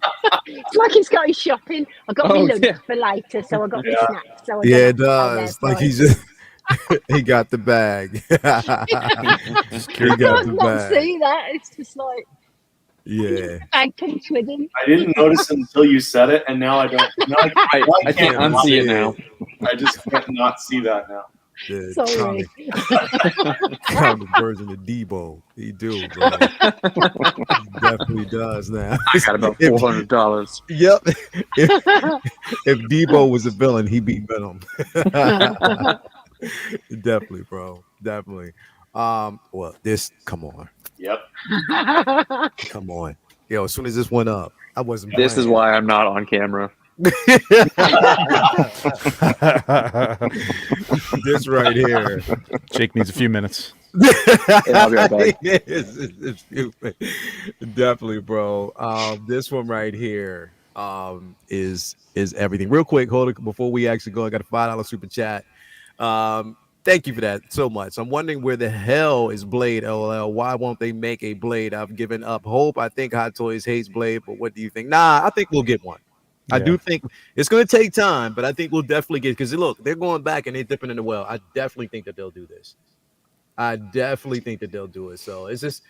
like he's got his shopping. I got my lunch for later, so I got my snacks. So it does. Like he's just he got the bag. He got the bag. See that? It's just like bag comes with him. I didn't notice it until you said it, and now I don't. I can't unsee it now. I just can't not see that now. Sorry. Comic version of Debo. He do, bro. He definitely does now. I got about $400. Yep. If Debo was a villain, he beat Venom. Definitely, bro. Definitely. Well, this. Come on. Yep. Come on. Yo, as soon as this went up, I wasn't. This is why I'm not on camera. This right here. Jake needs a few minutes. I'll be right back. It's definitely, bro. This one right here. is everything. Real quick, hold it before we actually go. I got a $5 super chat. Thank you for that so much. I'm wondering where the hell is Blade, LOL. Why won't they make a Blade? I've given up hope. I think Hot Toys hates Blade, but what do you think? Nah, I think we'll get one. I do think it's going to take time, but I think we'll definitely get, because look, they're going back and they're dipping in the well. I definitely think that they'll do this. I definitely think that they'll do it. So it's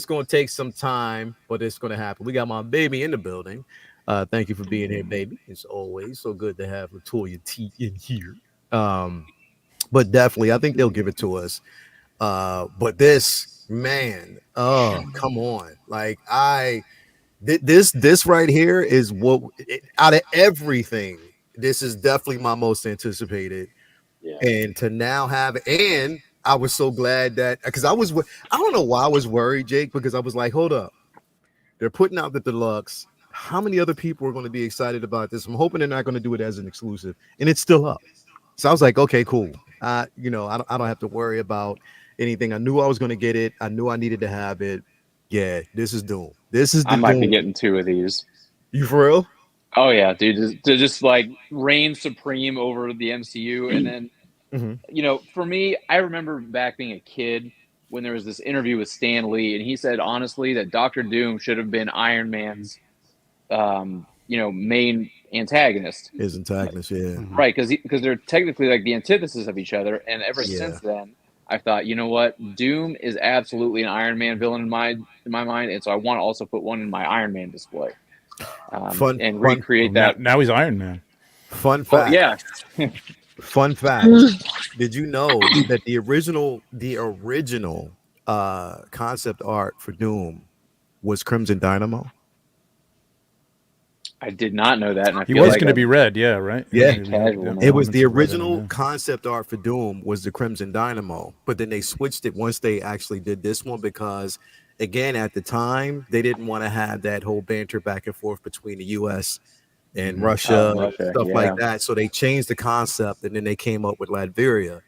going to take some time, but it's going to happen. We got my baby in the building. Thank you for being here, baby. It's always so good to have Latoya T in here. But definitely, I think they'll give it to us. But this, man, oh, come on. Like, this right here is what, out of everything, this is definitely my most anticipated. Yeah. And to now have, and I was so glad that, because I don't know why I was worried, Jake, because I was like, hold up. They're putting out the deluxe. How many other people are going to be excited about this? I'm hoping they're not going to do it as an exclusive, and it's still up. So I was like, okay, cool. I don't have to worry about anything. I knew I was going to get it. I knew I needed to have it. Yeah, this is Doom. I might be getting 2 of these. You for real? Oh yeah, dude. To just like reign supreme over the MCU, and then for me, I remember back being a kid when there was this interview with Stan Lee, and he said honestly that Dr. Doom should have been Iron Man's, main antagonist. His antagonist, yeah. Right, because they're technically like the antithesis of each other, and ever since then, I thought, you know what, Doom is absolutely an Iron Man villain in my mind, and so I want to also put one in my Iron Man display, recreate that. Now he's Iron Man. Fun fact. Yeah. Fun fact. Did you know that the original concept art for Doom was Crimson Dynamo? I did not know that. And he was going to be red, right? Yeah. It was the original concept art for Doom was the Crimson Dynamo, but then they switched it once they actually did this one because, again, at the time, they didn't want to have that whole banter back and forth between the U.S. and Russia, stuff like that. So they changed the concept, and then they came up with Latveria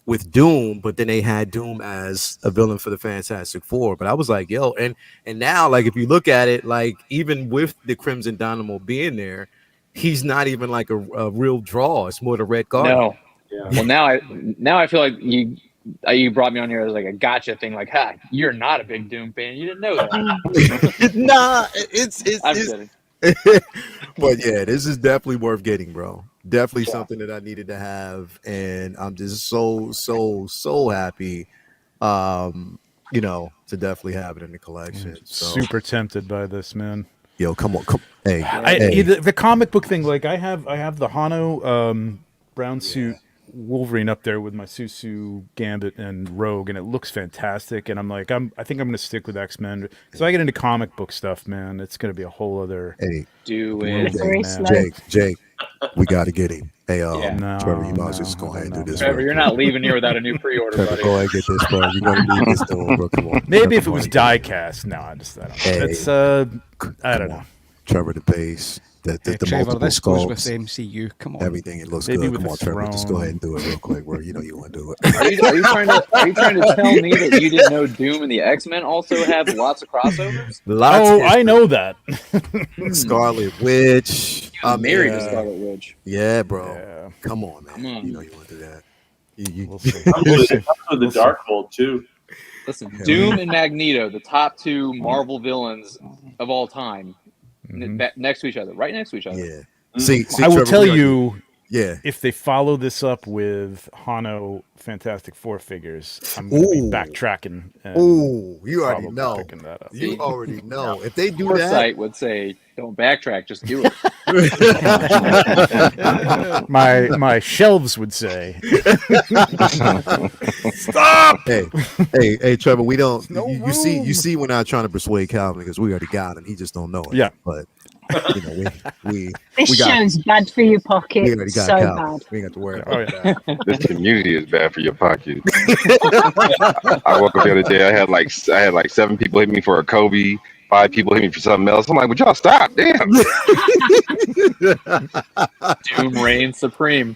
with Doom, but then they had Doom as a villain for the Fantastic Four. But I was like, yo, and now, like, if you look at it, like, even with the Crimson Dynamo being there, he's not even like a real draw. It's more the Red Guardian. No. Yeah. Well, now I feel like you brought me on here as like a gotcha thing. Like, you're not a big Doom fan. You didn't know that. Nah, I'm kidding. But yeah, this is definitely worth getting, bro. Definitely something that I needed to have, and I'm just so happy, to definitely have it in the collection. So. Super tempted by this, man. Yo, come on, hey. The comic book thing, like I have the Hano brown suit Wolverine up there with my Susu, Gambit, and Rogue, and it looks fantastic. And I'm like, I think I'm going to stick with X-Men because I get into comic book stuff, man. It's going to be a whole other. Hey, do it, Jake. We got to get him. Hey, Trevor, you might just go ahead and do this. Trevor, you're not leaving here without a new pre-order, Trevor, buddy. go ahead and get this, bro. You're going to need this, though, bro. Come on. Maybe if it was die cast. No, I don't know. It's I don't know. Trevor the base. The Trevor, this goes sculpts, with MCU. Come on, everything. It looks Maybe good. Come on, Trevor, just go ahead and do it real quick. Where you want to do it. Are you trying to tell me that you didn't know Doom and the X-Men also have lots of crossovers? I know that. Scarlet Witch. I'm married to Scarlet Witch. Yeah, bro. Yeah. Come on, man. You know you want to do that. We'll see. I'm the Darkhold too. Listen, Doom and Magneto, the top 2 Marvel villains of all time. Next to each other, right next to each other. Yeah. See, I will tell you, Yeah. If they follow this up with Hano Fantastic Four figures, I'm going to be backtracking. Oh, you already know. Picking that up. You already know. If they do Foresight that, site would say, "Don't backtrack, just do it." my shelves would say, "Stop!" Hey, Trevor, we don't. You see, we're not trying to persuade Calvin because we already got him. He just don't know it. Yeah, but. We show's bad for your pocket. We already got so Cal. bad. We ain't got to worry about that. This community is bad for your pocket. I woke up the other day. I had like 7 people hit me for a Kobe. 5 people hit me for something else. I'm like, would y'all stop? Damn. Doom reigns supreme.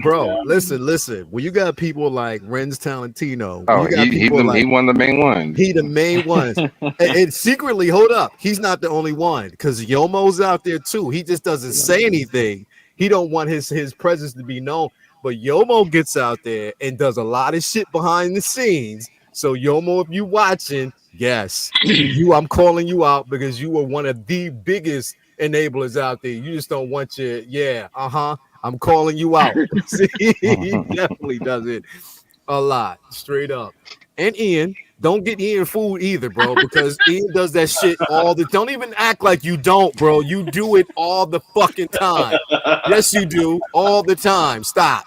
Bro, listen. When you got people like Renz Talentino, Oh, you got he people like one of the main ones. he the main ones. And secretly, hold up, he's not the only one because Yomo's out there too. He just doesn't say anything. He don't want his presence to be known. But Yomo gets out there and does a lot of shit behind the scenes. So Yomo, if you watching, yes, I'm calling you out because you were one of the biggest enablers out there. You just don't want your I'm calling you out. See, he definitely does it a lot, straight up. And Ian, don't get Ian fooled either, bro, because Ian does that shit all the. Don't even act like you don't, bro. You do it all the fucking time. Yes, you do all the time. Stop.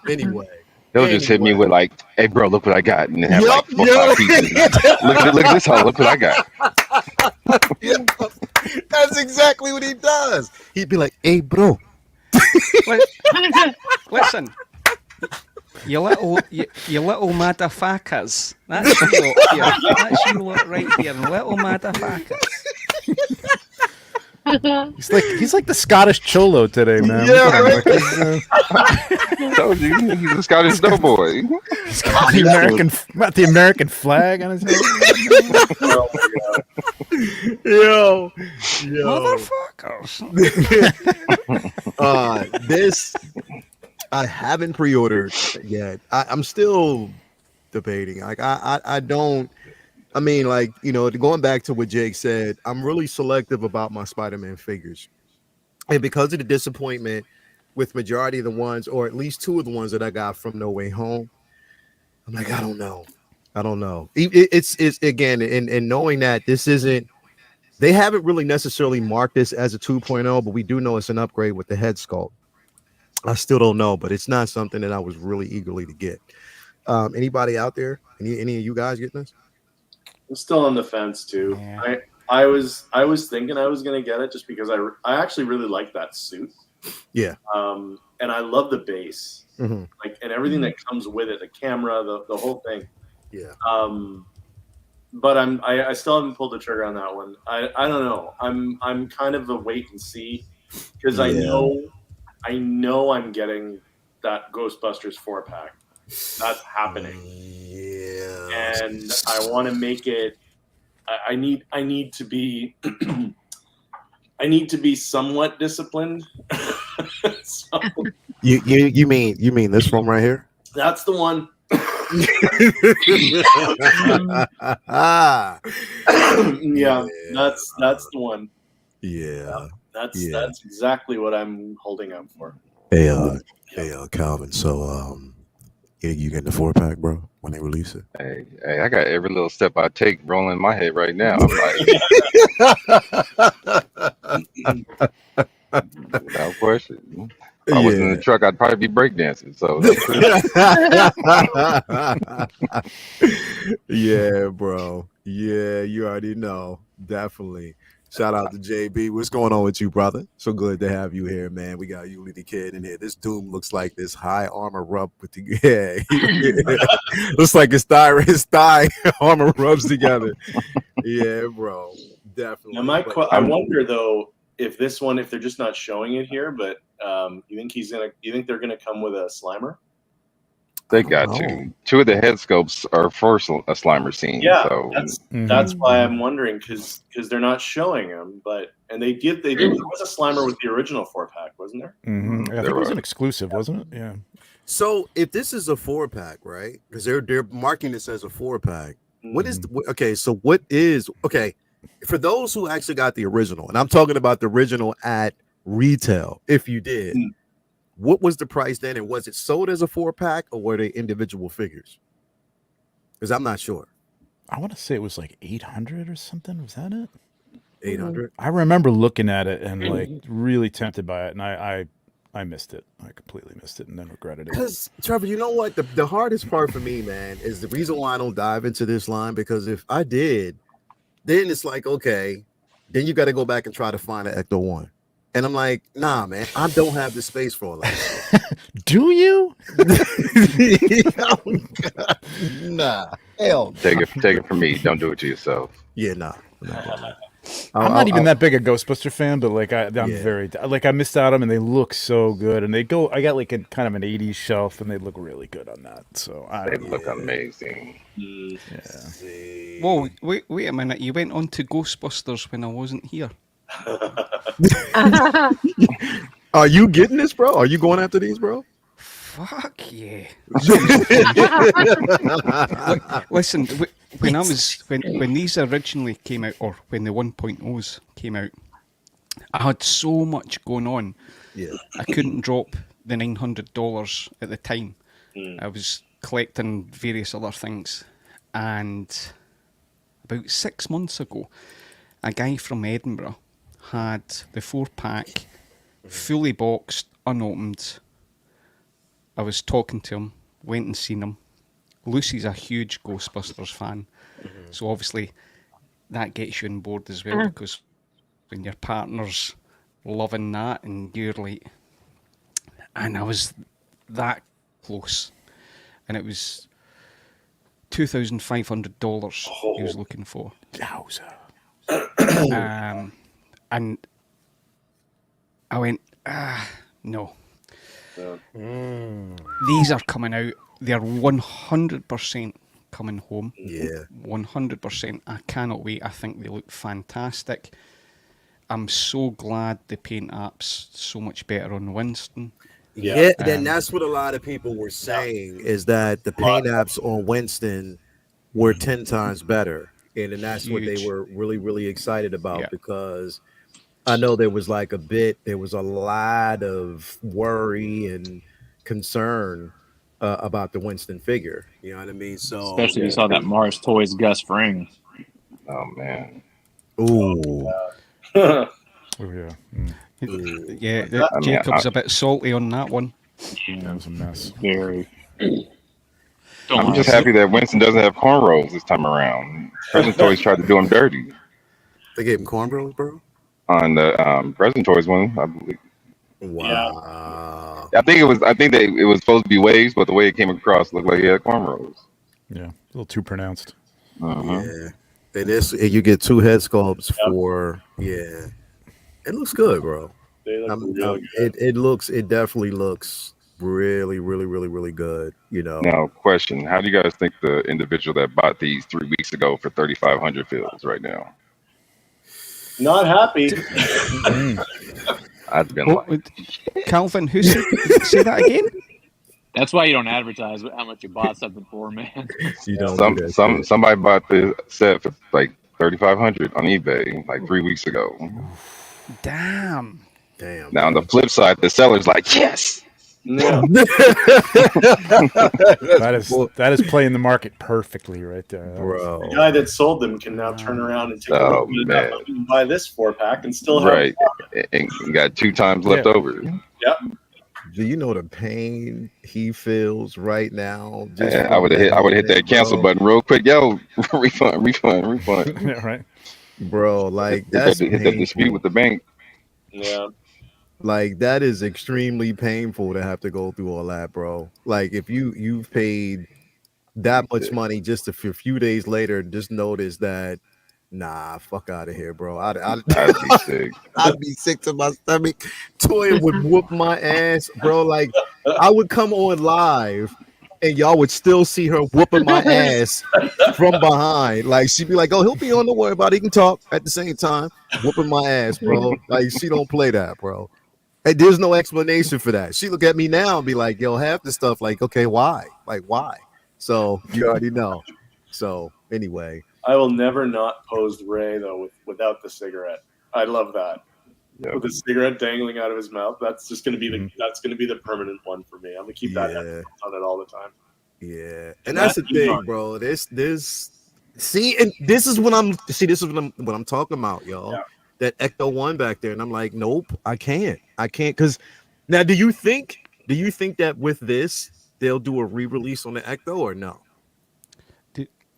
Anyway. They'll just hit me with like, "Hey, bro, look what I got," and then have like 4 or 5 pieces. look at this hoe. Look what I got. That's exactly what he does. He'd be like, "Hey, bro." Listen, you little motherfuckers. That's you lot here. That's you lot right here, little motherfuckers. He's like the Scottish Cholo today, man. Yeah, right. Told you, he's a Scottish snowboy. He's got the American flag on his head. Oh my God. Yo. Motherfuckers. This I haven't pre-ordered yet. I'm still debating. Like I don't. I mean, like, you know, going back to what Jake said, I'm really selective about my Spider-Man figures, and because of the disappointment with majority of the ones, or at least 2 of the ones that I got from No Way Home, I'm like, I don't know. It's again, and knowing that this isn't. They haven't really necessarily marked this as a 2.0, but we do know it's an upgrade with the head sculpt. I still don't know, but it's not something that I was really eagerly to get. Anybody out there? Any of you guys getting this? I'm still on the fence too. Yeah. I was thinking I was gonna get it just because I actually really like that suit. Yeah. And I love the base, like, and everything that comes with it, the camera, the whole thing. Yeah. But I still haven't pulled the trigger on that one. I don't know. I'm kind of a wait and see because I know I'm getting that Ghostbusters 4-pack. That's happening. Yeah. And I want to make it. I need to be. I need to be somewhat disciplined. So, You mean this one right here? that's the one. Yeah, that's the one. Yeah. That's exactly what I'm holding out for. Hey, Calvin. So, you getting the 4-pack, bro? When they release it? Hey, I got every little step I take rolling in my head right now. I'm like, without question. If I was in the truck, I'd probably be breakdancing. So, yeah, bro. Yeah, you already know. Definitely. Shout out to JB. What's going on with you, brother? So good to have you here, man. We got Yuli the Kid in here. This Doom looks like this high armor rub with the looks like his thigh armor rubs together. Yeah, bro. Definitely. Now I wonder though if this one, if they're just not showing it here, but you think they're gonna come with a Slimer? they got to. 2 of the head sculpts are for a Slimer scene. Yeah, so. that's why I'm wondering because they're not showing them, they did. There was a Slimer with the original 4-pack, wasn't there? I think it was an exclusive, wasn't it? Yeah. So if this is a 4-pack, right? Because they're marking this as a 4-pack. What is for those who actually got the original, and I'm talking about the original at retail, if you did. What was the price then, and was it sold as a 4-pack or were they individual figures? Because I'm not sure. I want to say it was like 800 or something. Was that it? 800. I remember looking at it and like really tempted by it, and I missed it. I completely missed it, and then regretted it. Because Trevor, you know what? The hardest part for me, man, is the reason why I don't dive into this line. Because if I did, then it's like, okay, then you got to go back and try to find an Ecto 1. And I'm like, nah, man, I don't have the space for all that. Do you? Oh, nah, hell. Take it from me. Don't do it to yourself. Yeah, nah. I'm not even I'll- that big a Ghostbuster fan, but like I'm Yeah. very like I missed out on them, and they look so good. And they go. I got like a kind of an '80s shelf, and they look really good on that. So I They don't know. look amazing. see. Whoa, wait a minute. You went on to Ghostbusters when I wasn't here. Are you getting this, bro? Are you going after these, bro? Fuck yeah. Listen, when I was when these originally came out, or when the 1.0s came out, I had so much going on. Yeah. I couldn't drop the $900 at the time. I was collecting various other things, and about 6 months ago, a guy from Edinburgh had the 4-pack, fully boxed, unopened. I was talking to him, went and seen him. Lucy's a huge Ghostbusters fan, so obviously that gets you on board as well, because when your partner's loving that and you're like, and I was that close, and it was $2,500 he was looking for. Yowza. And I went, no. These are coming out. They're 100% coming home. Yeah. 100%. I cannot wait. I think they look fantastic. I'm so glad the paint app's so much better on Winston. Yeah, then that's what a lot of people were saying, is that the paint apps on Winston were 10 times better. And then that's what they Huge. were really, really excited about, Yeah. because I know there was a lot of worry and concern about the Winston figure. You know what I mean? So, Especially if you saw that Mars Toys Gus Fring. Oh man. ooh. Oh yeah. Yeah, I mean, Jacob's a bit salty on that one. That was a mess. Very. I'm just happy that Winston doesn't have cornrows this time around. Present Toys tried to do him dirty They gave him cornrows, bro? on the Present Toys one. I believe. Wow. I think that it was supposed to be waves, but the way it came across looked like he had cornrows. Yeah, a little too pronounced. Yeah. And you get 2 head sculpts for, yeah. It looks good, bro. They look really good. It definitely looks really, really, really, really good. You know, Now, question: how do you guys think the individual that bought these 3 weeks ago for $3,500 feels right now? Not happy. I've been Oh, like, Calvin, who said say that again? That's why you don't advertise how much you bought something for, man. you don't do that shit. somebody bought the set for like $3,500 on eBay like 3 weeks ago. Damn. Damn. Now on the flip side, the seller's like, yes. Yeah. That is playing the market perfectly right there, Bro. The guy that sold them can now turn around and take a Oh, look at man. that and buy this 4-pack and still have Right, and got 2 times left over. Yep. Do you know the pain he feels right now? Just Yeah, I would have hit that cancel bro. button real quick. Yo, refund. Yeah, right. Bro, like Hit that's that dispute painful. with the bank. Yeah. Like that is extremely painful to have to go through all that, bro. Like if you've paid that much money just a few days later, just notice that, nah, fuck out of here, bro. I'd I'd be sick. I'd be sick to my stomach. Toya would whoop my ass, bro. Like I would come on live and y'all would still see her whooping my ass from behind. Like she'd be like, "Oh, he'll be on. Don't worry about it. He can talk at the same time." Whooping my ass, bro. Like she don't play that, bro. And there's no explanation for that. She look at me now and be like, "Yo, half the stuff, like, okay, why? Like, why?" So you already know. So anyway, I will never not pose Ray though without the cigarette. I love that. Yep. With the cigarette dangling out of his mouth, that's just going to be the permanent one for me. I'm gonna keep that on it all the time. yeah, and that's the thing, bro. This see, and this is what I'm talking about, y'all. Yeah. That Ecto 1 back there, and I'm like, nope, I can't, because now, do you think that with this they'll do a re-release on the Ecto or no?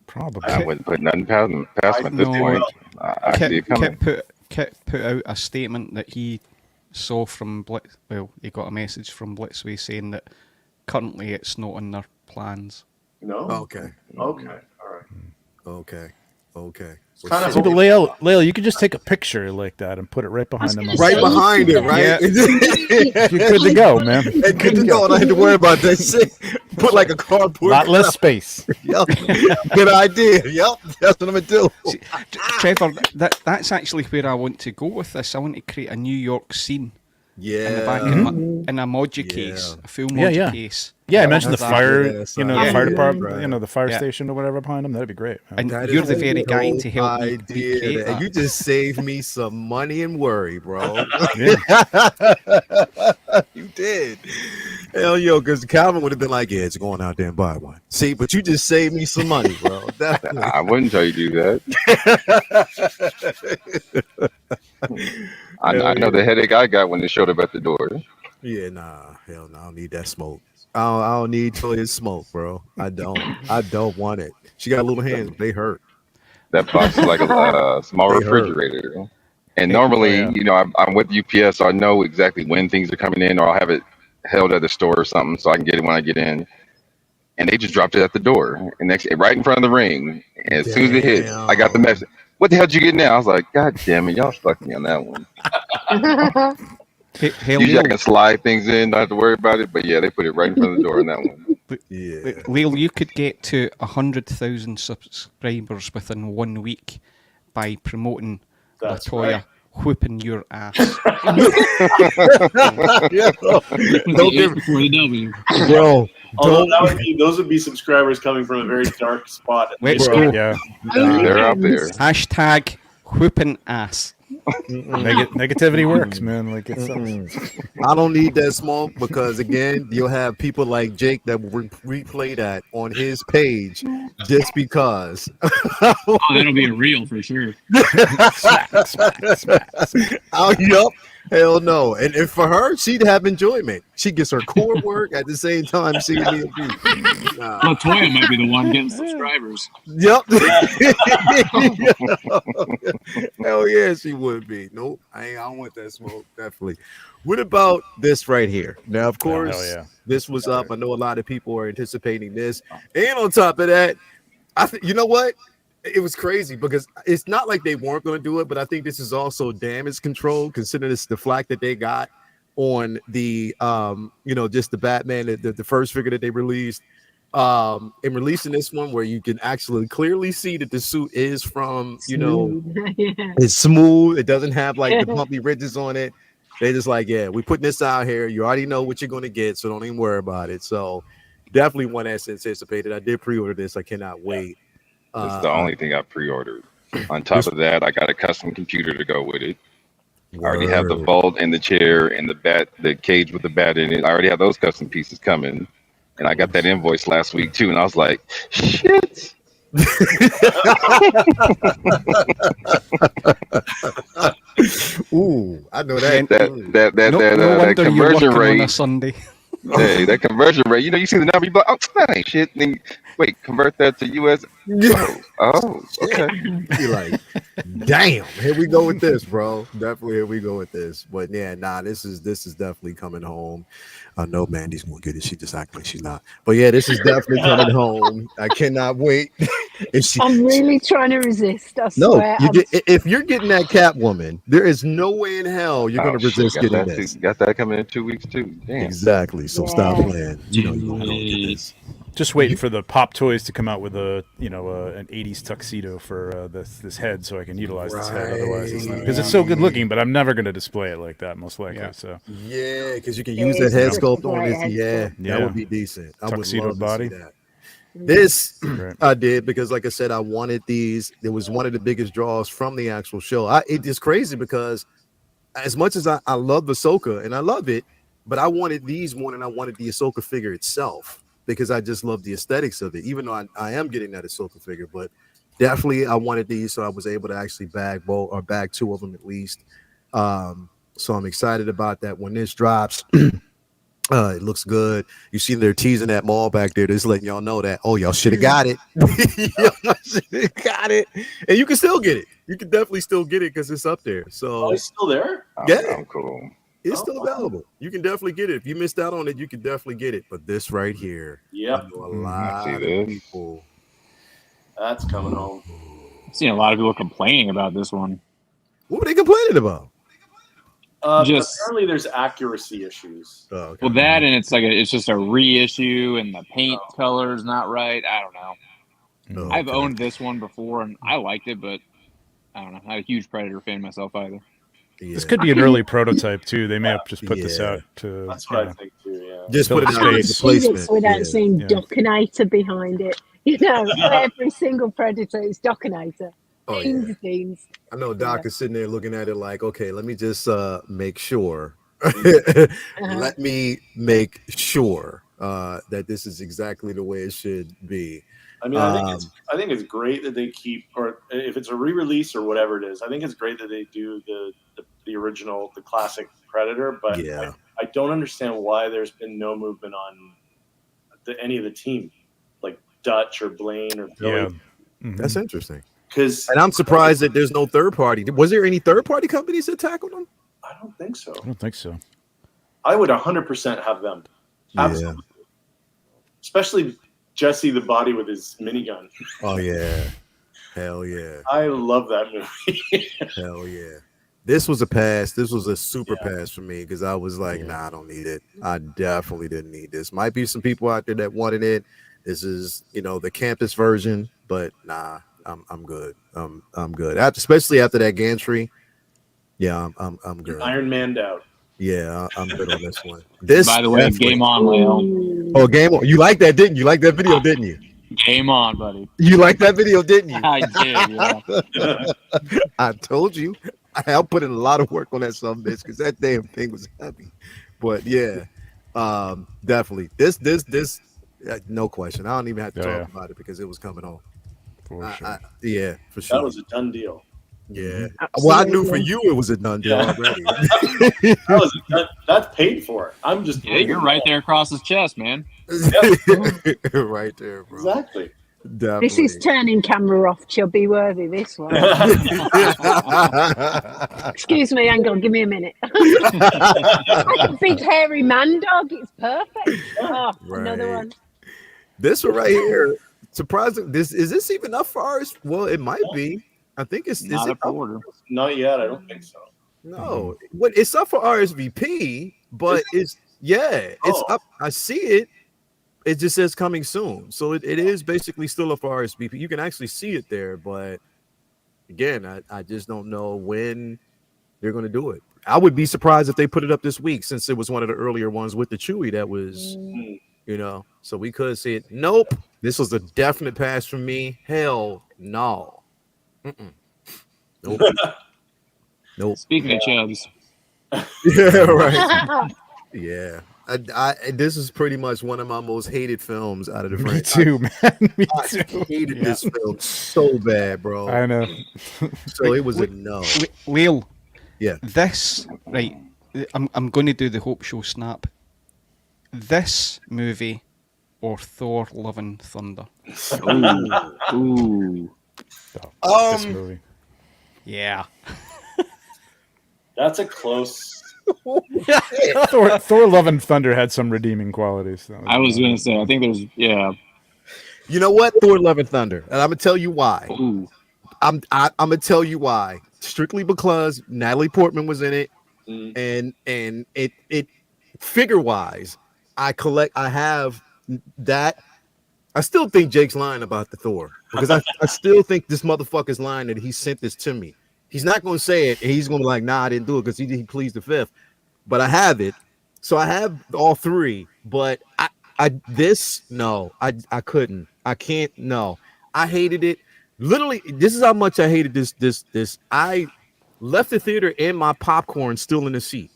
Probably. I wouldn't put nothing past him at this No. point. I see it coming. Kit put out a statement that he saw from Blitz. Well, he got a message from Blitzway saying that currently it's not in their plans. No. Okay, Okay. All right. okay. Okay. It's kind of See, but Lael, you could just take a picture like that and put it right behind them. Right behind it, right? Yeah. You're good to go, man. Hey, good to go. I don't have to worry about that shit. Put like a cardboard. A lot less space. Yep. Good idea. Yep. That's what I'm gonna do. See, Trevor, that's actually where I want to go with this. I want to create a New York scene in the back in a Moji case, a full Moji case. Yeah, I mentioned the that. fire, Yeah, the fire department, right. the fire station or whatever behind them. That'd be great. Man. And That you're is the a very guy dope to help me idea. recreate And that. you just saved me some money and worry, bro. You did. Hell, because Calvin would have been like, "Yeah, it's going out there and buy one." See, but you just saved me some money, bro. Definitely. I wouldn't tell you to do that. I know the headache I got when they showed up at the door. Yeah, nah, hell no, I don't need that smoke. I don't need toilet smoke, bro. I don't want it. She got little hands, but they hurt. That box is like a small They hurt. refrigerator. And normally, I'm with UPS, so I know exactly when things are coming in, or I'll have it held at the store or something, so I can get it when I get in. And they just dropped it at the door, and right in front of the ring. And as soon as it hit, I got the message. What the hell did you get now? I was like, God damn it, y'all fucked me on that one. Usually I can slide things in, not have to worry about it, but yeah, they put it right in front of the door on that one. Yeah. Lil, you could get to 100,000 subscribers within 1 week by promoting That's Latoya right. whooping your ass. Don't give before the W. Bro, Although those would be subscribers coming from a very dark spot. Let's go. Yeah, They're out there. Hashtag whooping ass. negativity works, man. Like it's. I don't need that smoke because again, you'll have people like Jake that will replay that on his page just because. Oh, that'll be a reel for sure. Oh, yup. Hell no. And for her, she'd have enjoyment. She gets her core work at the same time seeing me and you. Latoya might be the one getting subscribers. Yep. Hell yeah, she would be. Nope. I don't want that smoke. Definitely. What about this right here? Now, of course, this was up. I know a lot of people are anticipating this. And on top of that, you know what? It was crazy because it's not like they weren't going to do it, but I think this is also damage control, considering it's the flack that they got on the, just the Batman, the first figure that they released. In releasing this one, where you can actually clearly see that the suit is from, it's smooth. It doesn't have like the bumpy ridges on it. They just like, yeah, we're putting this out here. You already know what you're going to get, so don't even worry about it. So definitely one that's anticipated. I did pre-order this. I cannot wait. That's the only thing I pre-ordered. On top of that, I got a custom computer to go with it. I already have the vault and the chair and the cage with the bat in it. I already have those custom pieces coming. And I got that invoice last week too, and I was like, shit. Ooh, I know that. That conversion rate. On a Sunday. Hey, that conversion rate. You see the number, you be like, oh, that ain't shit. Then wait, convert that to US. Oh, okay. Be like, damn, here we go with this, bro. Definitely here we go with this. But yeah, this is definitely coming home. I know Mandy's gonna get it. She just acts like she's not. But yeah, this is definitely coming home. I cannot wait. I'm really trying to resist. I swear. If you're getting that Catwoman, there is no way in hell you're gonna resist getting this. Got that coming in 2 weeks too. Damn. Exactly. So stop playing. You know you don't get this. Just waiting for the Pop Toys to come out with an 80s tuxedo for this head, so I can utilize this head. Otherwise, because it's so good looking, but I'm never going to display it like that, most likely. So because you can use that head sculpt on it. That would be decent. I tuxedo would love body. to see that. This I did because, like I said, I wanted these. It was one of the biggest draws from the actual show. It is crazy because as much as I love Ahsoka and I love it, but I wanted these more than I wanted the Ahsoka figure itself. Because I just love the aesthetics of it, even though I am getting that Ahsoka figure, but definitely I wanted these, so I was able to actually bag two of them at least. So I'm excited about that. When this drops, it looks good. You see they're teasing that mall back there, just letting y'all know that, oh, y'all should have got it. Y'all should have got it. And you can still get it. You can definitely still get it because it's up there. So it's still there? Yeah. Cool. It's still available. You can definitely get it. If you missed out on it, you can definitely get it. But this right here, yeah, a lot of people. That's coming home. seen a lot of people complaining about this one. What were they complaining about? Apparently, there's accuracy issues. Oh, okay. Well, that and it's just a reissue, and the paint color's not right. I don't know. Oh, I've okay. owned this one before, and I liked it, but I don't know. I'm not a huge Predator fan myself either. Yeah. This could be an early prototype too. They may have just put this out to. That's what I think too. Yeah. Just put it Build out I as space. a can't see this placement. without Yeah. seeing Yeah. Dockinator behind it. You know, every single Predator is Dockinator. Oh, yeah. Scenes. I know Doc is sitting there looking at it like, okay, let me just make sure. Let me make sure that this is exactly the way it should be. I mean, I think it's great that they keep, or if it's a re-release or whatever it is, I think it's great that they do the original, the classic Predator. But Yeah. I don't understand why there's been no movement on any of the team, like Dutch or Blaine or Billy. Yeah. Mhm. That's interesting. Because And I'm surprised that there's no third party. Was there any third party companies that tackled them? I don't think so. I don't think so. I would 100% have them. Absolutely. Especially Jesse the Body with his minigun. Oh yeah. Hell yeah. I love that movie. Hell yeah. This was a pass. This was a super pass for me because I was like, nah, I don't need it. I definitely didn't need this. Might be some people out there that wanted it. This is, the campus version, but nah, I'm good. I'm good. Especially after that gantry. Yeah, I'm good. Iron Man out. Yeah, I'm good on this one. This, By the way, definitely- game on, Leo. Oh, game on. You like that, didn't you? Like that video, didn't you? Game on, buddy. You like that video, didn't you? I did, yeah. I told you. I put in a lot of work on that son bitch because that damn thing was heavy. But yeah, definitely. This, no question. I don't even have to talk about it because it was coming on. For sure. Yeah, for sure. That was a done deal. Yeah. Well, I knew for you it was a done deal already. That's paid for. I'm just You're right there across his chest, man. Right there, bro. Exactly. Definitely. This is turning camera off, Chubby Worthy, this one. Excuse me, hang on, give me a minute. Like a big hairy man dog, it's perfect. Oh, another Right. one. This one right here, surprising. Is this even up for ours? Well, it might be. I think it's Not is a it up? order. Not yet. I don't think so. No, what it's up for RSVP, but it's up. I see it. It just says coming soon, so it is basically still up for RSVP. You can actually see it there, but again, I just don't know when they're going to do it. I would be surprised if they put it up this week, since it was one of the earlier ones with the Chewy that was, so we could see it. Nope, this was a definite pass from me. Hell no. Nope. Nope. Speaking of chubs, Yeah, right. Yeah. I this is pretty much one of my most hated films out of the Me franchise. too, man. Me I too. hated this film so bad, bro. I know. So it was a no. Leo. Yeah. This, right, I'm going to do the Hope Show snap. This movie or Thor Love and Thunder? ooh, This movie. Yeah. That's a close. Thor Love and Thunder had some redeeming qualities. I was gonna say, I think there's, You know what? Thor Love and Thunder. And I'm gonna tell you why. ooh, I'm gonna tell you why. Strictly because Natalie Portman was in it, and it figure wise, I have that. I still think Jake's lying about the Thor because I still think this motherfucker's lying that he sent this to me. He's not going to say it, and he's going to be like, nah, I didn't do it because he pleased the fifth. But I have it, so I have all three. But I couldn't. I can't. No, I hated it. Literally, this is how much I hated this. I left the theater and my popcorn still in the seat.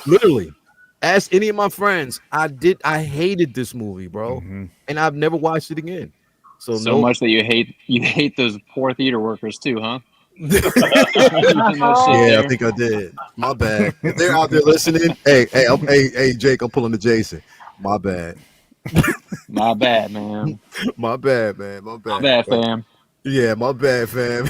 Literally. Ask any of my friends. I hated this movie, bro, and I've never watched it again. So much that you hate those poor theater workers too, huh? Yeah, I think I did. My bad. If they're out there listening, hey, Jake, I'm pulling the Jason. My bad. My bad, man. My bad, man. My bad. My bad, fam. Yeah, my bad, fam.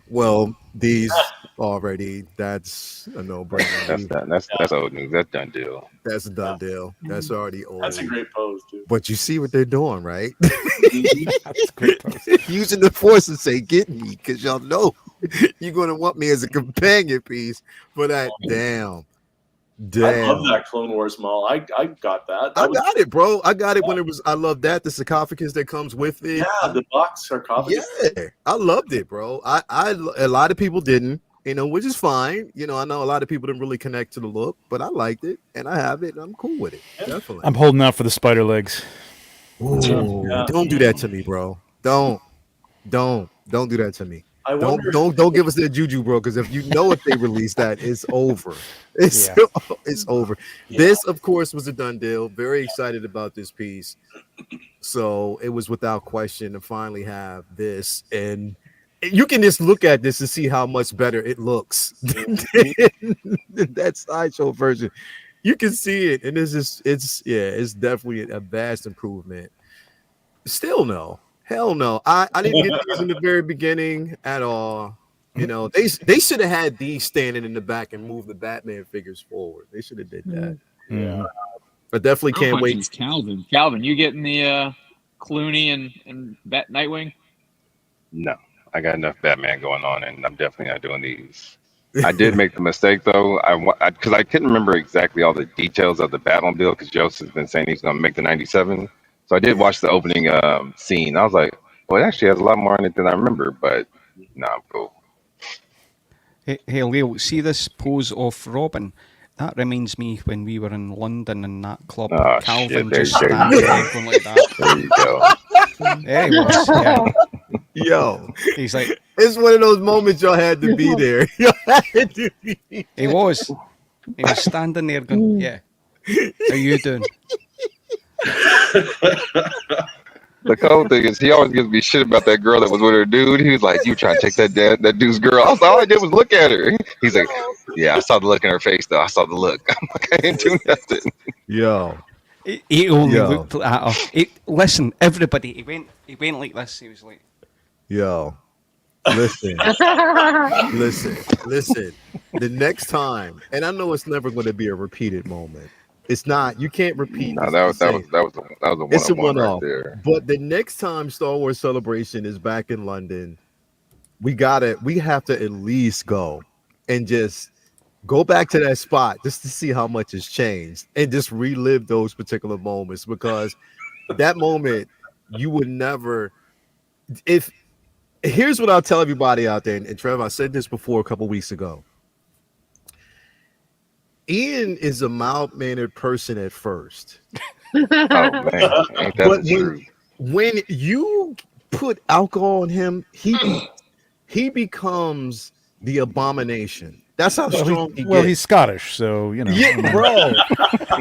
Well, these already. That's a no-brainer. That's old news. That's done deal. That's a done deal. That's already old. That's a great pose, too. But you see what they're doing, right? That's a great pose. Using the force to say, "Get me," because y'all know you're gonna want me as a companion piece for that. Damn. I love that Clone Wars mall. I got that. I got it, bro. I got it when it was. I love that the sarcophagus that comes with it. Yeah, the box sarcophagus. Yeah, I loved it, bro. A lot of people didn't, which is fine. I know a lot of people didn't really connect to the look, but I liked it and I have it. And I'm cool with it. Definitely. I'm holding out for the spider legs. Ooh, don't do that to me, bro. Don't do that to me. Don't give us that juju, bro. Because if they release that, it's over. It's over. Yeah. This, of course, was a done deal. Very excited about this piece. So it was without question to finally have this, and you can just look at this and see how much better it looks than that sideshow version. You can see it, and it's definitely a vast improvement. Still no. Hell no. I didn't get these in the very beginning at all. They should have had these standing in the back and moved the Batman figures forward. They should have did that. Yeah. But definitely can't wait. Calvin, you getting the Clooney and Nightwing? No, I got enough Batman going on, and I'm definitely not doing these. I did make the mistake though, because I couldn't remember exactly all the details of the Batmobile because Joseph's been saying he's going to make the 97. So I did watch the opening scene. I was like, well, it actually has a lot more in it than I remember, but no, I'm cool. Hey, Leo, see this pose of Robin? That reminds me when we were in London in that club. Oh, Calvin shit, just standing there going like that. There you go. There he was, yeah. Yo, he's like, it's one of those moments y'all had to be there. He was standing there going, yeah. How you doing? The cool thing is he always gives me shit about that girl that was with her dude. He was like, "You trying to take that dude's girl?" I was like, all I did was look at her. He's like, "Yeah, I saw the look in her face though. I saw the look." I'm like, I didn't do nothing. Yo, he only looked at her. Listen, everybody. He went like this. He was like, "Yo, listen, listen. The next time, and I know it's never going to be a repeated moment. It's not. You can't repeat. No, that was a one-on-one. It's a one-off. Right there. But the next time Star Wars Celebration is back in London, we have to at least go and just go back to that spot just to see how much has changed and just relive those particular moments, because that moment you would never. Here's what I'll tell everybody out there, and Trevor, I said this before a couple weeks ago. Ian is a mild-mannered person at first. Oh man, ain't that the truth? When you put alcohol on him, he becomes the abomination. That's how strong he gets. Well, he's Scottish, so Yeah, bro.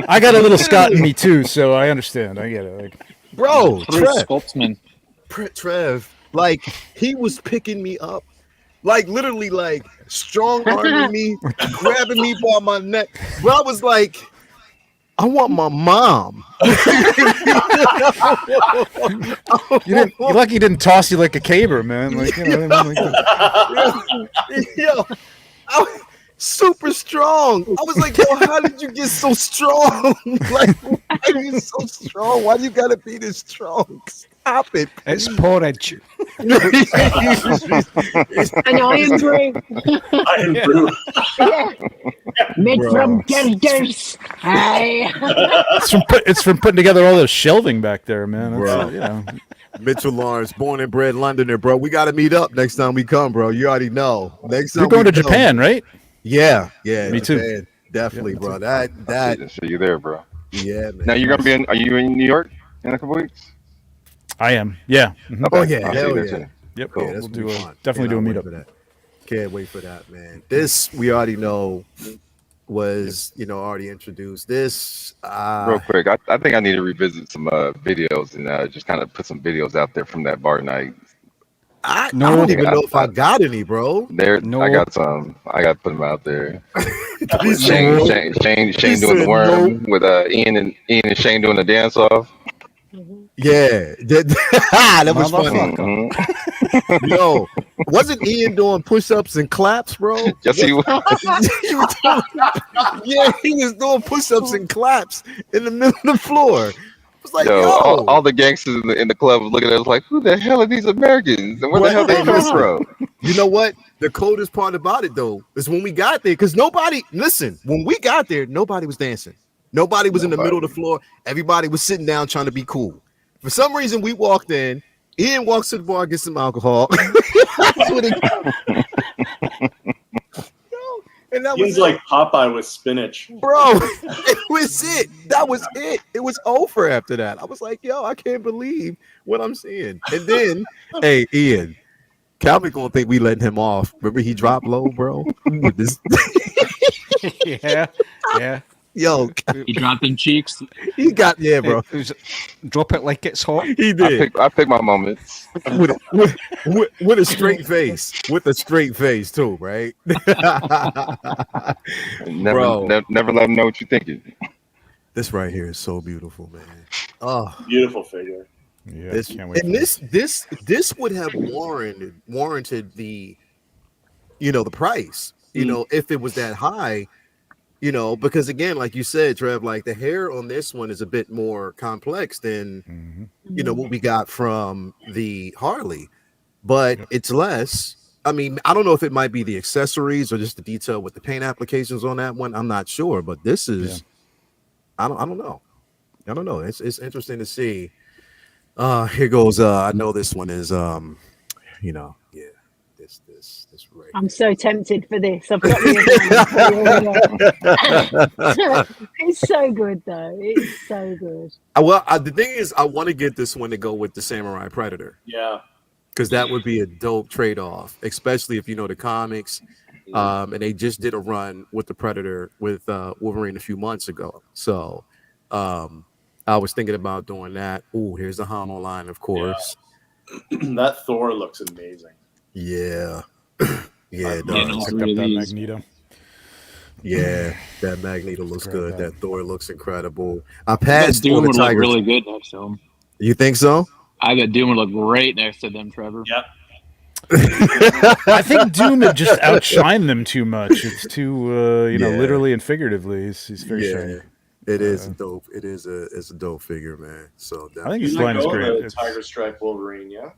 I got a little Scot in me too, so I understand. I get it. Bro, Trev, like he was picking me up. Like literally, like strong arming me, grabbing me by my neck. But I was like, I want my mom. You're lucky he didn't toss you like a caber, man. Like, yo, super strong. I was like, yo, how did you get so strong? Like, why are you so strong? Why do you gotta be this strong? Stop it. It's porridge. And iron brew. Iron brew. Yeah. Made from genders. It's from putting together all this shelving back there, man. That's, Mitchell Lawrence, born and bred Londoner, bro. We got to meet up next time we come, bro. You already know. Next time you're going to Japan, right? Yeah, me Japan. Too. Definitely, yeah, bro. That. See you there, bro. Yeah, man. Now you're gonna be are you in New York in a couple weeks? I am. Yeah. Mm-hmm. Oh yeah. Hell yeah. Too. Yep. Cool. Yeah, we'll definitely do a meetup. Can't wait for that, man. This we already know was already introduced. This real quick, I think I need to revisit some videos and just kind of put some videos out there from that bar night. I don't even know if I got any, bro. I got some. I got to put them out there. Shane doing the worm with Ian and Shane doing the dance off. Yeah, that was funny. Motherfucker. Yo, wasn't Ian doing push-ups and claps, bro? Yes, he was. Yeah, he was doing push-ups and claps in the middle of the floor. I was like, Yo, yo, all the gangsters in the club was looking at us like, who the hell are these Americans? And where the But, hell they hey, come listen. from? You know what? The coldest part about it, though, is when we got there, because when we got there, nobody was dancing. Nobody was in the middle of the floor. Everybody was sitting down trying to be cool. For some reason, we walked in. Ian walks to the bar, gets some alcohol. That's what and that Ian's was like Popeye with spinach. bro. It was it. That was it. It was over after that. I was like, yo, I can't believe what I'm seeing. And then, hey, Ian, Calvin gonna think we letting him off. Remember he dropped low, bro. With this, Yeah. yo, He dropped them cheeks. he got bro. It was, drop it like it's hot. He did I pick my moments. with a straight face, too, right? Never let them know what you're thinking. This right here is so beautiful, man. Oh, Beautiful figure. Yeah, this can't wait. and this would have warranted the, the price, if it was that high, because again, like you said, Trev, like the hair on this one is a bit more complex than what we got from the Harley, but it's less. I mean, I don't know if it might be the accessories or just the detail with the paint applications on that one. I'm not sure, but this is, I don't know. It's interesting to see. Here goes. I know this one is. This right. I'm so tempted for this. I've got the It's so good though. It's so good. The thing is, I want to get this one to go with the Samurai Predator. Yeah. Because that would be a dope trade-off, especially if you know the comics. And they just did a run with the Predator with Wolverine a few months ago. So I was thinking about doing that. Oh, here's the Hamo line, of course. Yeah. That Thor looks amazing. Yeah. Yeah, it Yeah, does. Pick up that Magneto. Yeah, that Magneto looks good. That Thor looks incredible. I I bet passed Doom on the would look Tiger. really good next to him. You think so? I bet Doom would look great next to them, Trevor. Yep. I think Doom had just outshined them too much. It's too, literally and figuratively. He's very shiny. It is dope. It's a dope figure, man. So I think You his let line is go of great. the Tiger Stripe Wolverine, yeah?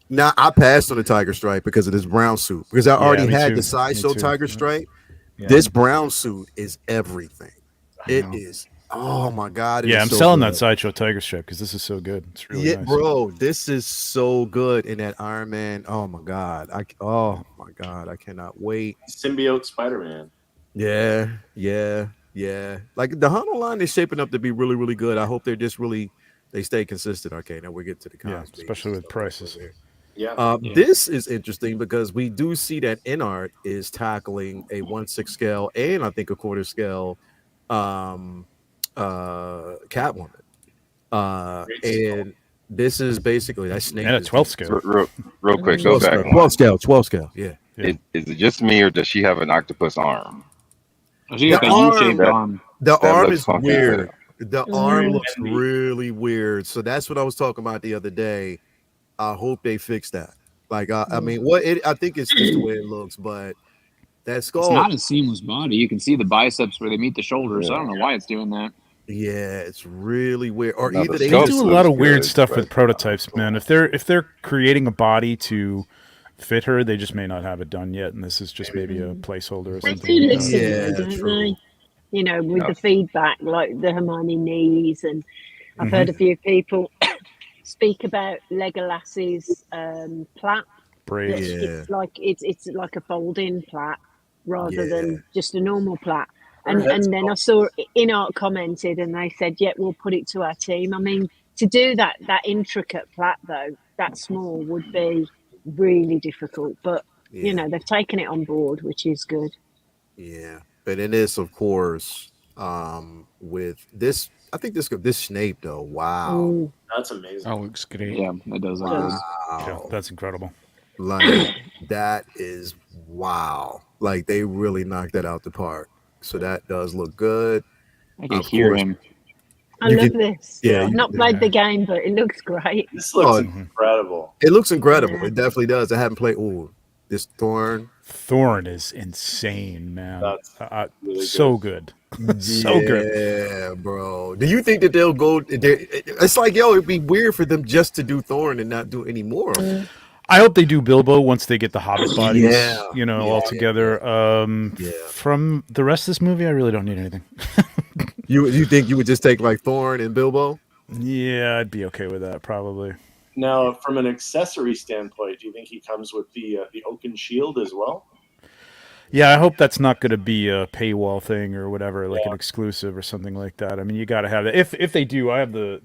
now I passed on the Tiger Stripe because of this brown suit. Because I already me had too. the sideshow Me too. Tiger Stripe. Yeah. This brown suit is everything. It is. Oh my god! Yeah, I'm so selling good. that sideshow Tiger Stripe because this is so good. It's really nice. Bro, this is so good in that Iron Man. Oh my god! I cannot wait. Symbiote Spider-Man. Yeah. Like the Hano line is shaping up to be really, really good. I hope they stay consistent. Okay, now we get to the cons, especially with prices. Yeah. This is interesting because we do see that InArt is tackling a 1/6 scale and I think a quarter scale Catwoman. And this is basically that snake And a 12 scale. Real quick, go back. 12 scale. Yeah. Is it just me or does she have an octopus arm? She got The a arm- U-shaped arm. The That arm looks is funky, weird. The arm Mhm. looks really weird. So that's what I was talking about the other day. I hope they fix that. Like, I mean, I think it's just the way it looks, but that skull. It's not a seamless body. You can see the biceps where they meet the shoulders. So I don't know why it's doing that. Yeah, it's really weird. Or No, either the they They sculpt do a looks lot of weird good, stuff but- with prototypes, man. If they're creating a body to fit her, they just may not have it done yet, and this is just maybe a placeholder or They something. do like listen, that. Yeah, don't true. they? You know, with Yeah. the feedback, like the Hermione knees, and I've heard a few people speak about Legolas's plait. Braids. Yeah. It's like a folding plait rather Yeah. than just a normal plait. And Her head's then I saw InArt commented, and they said, "Yeah, we'll put it to our team." I mean, to do that intricate plait though, that small, would be really difficult. But Yeah. you know, they've taken it on board, which is good. Yeah. But in this, of course, with this, I think this Snape though. Wow. Mm. That's amazing. That looks great. Yeah, it does look good. Yeah, Wow. that's incredible. Like that is wow. Like they really knocked that out the park. So that does look good. I can Of hear course. him. I love this. yeah, I've not played the game, but it looks great. This looks incredible. It looks incredible. Yeah. It definitely does. I haven't played. Ooh, this Thorn. Thorn is insane, man. That's really so good. So good. Yeah, bro. Do you think that they'll go? It's like, yo, it'd be weird for them just to do Thorn and not do any more. I hope they do Bilbo once they get the Hobbit bodies, all together. From the rest of this movie, I really don't need anything. You think you would just take like Thorn and Bilbo? Yeah, I'd be okay with that, probably. Now, from an accessory standpoint, do you think he comes with the Oaken Shield as well? Yeah, I hope that's not going to be a paywall thing or whatever, like an exclusive or something like that. I mean, you got to have it. If they do, I have the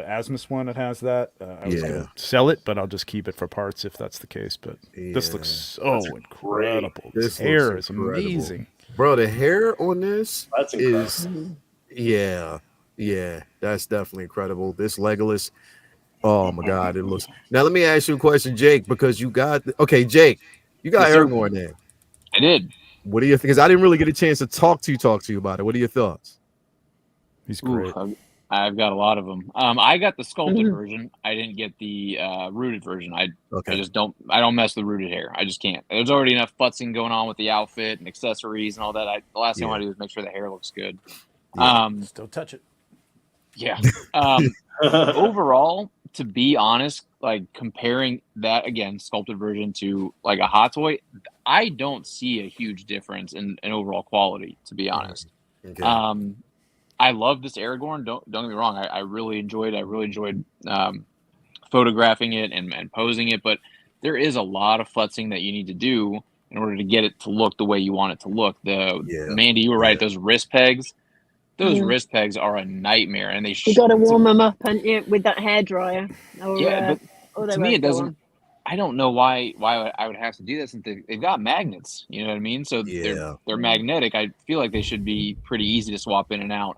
Asmus one that has that. I was going to sell it, but I'll just keep it for parts if that's the case. But this looks so incredible. This hair is amazing. Bro, the hair on this is that's definitely incredible. This Legolas, oh my God, it looks. Now let me ask you a question, Jake, because you got Jake, you got Aragorn there. I did. What do you think? Because I didn't really get a chance to talk to you about it. What are your thoughts? He's great. I've got a lot of them. I got the sculpted version. I didn't get the rooted version. I just don't mess with rooted hair. I just can't. There's already enough futzing going on with the outfit and accessories and all that. The last thing I want to do is make sure the hair looks good. Still touch it. Yeah. Overall, to be honest, like comparing that again, sculpted version to like a hot toy, I don't see a huge difference in overall quality, to be honest. Okay. I love this Aragorn. Don't get me wrong. I really enjoyed photographing it and posing it, but there is a lot of futzing that you need to do in order to get it to look the way you want it to look. Mandy, you were right. Those wrist pegs. Those wrist pegs are a nightmare, and you got to warm them up, haven't you, with that hairdryer? But to me, it doesn't. I don't know why I would have to do that since they've got magnets. You know what I mean? So they're magnetic. I feel like they should be pretty easy to swap in and out.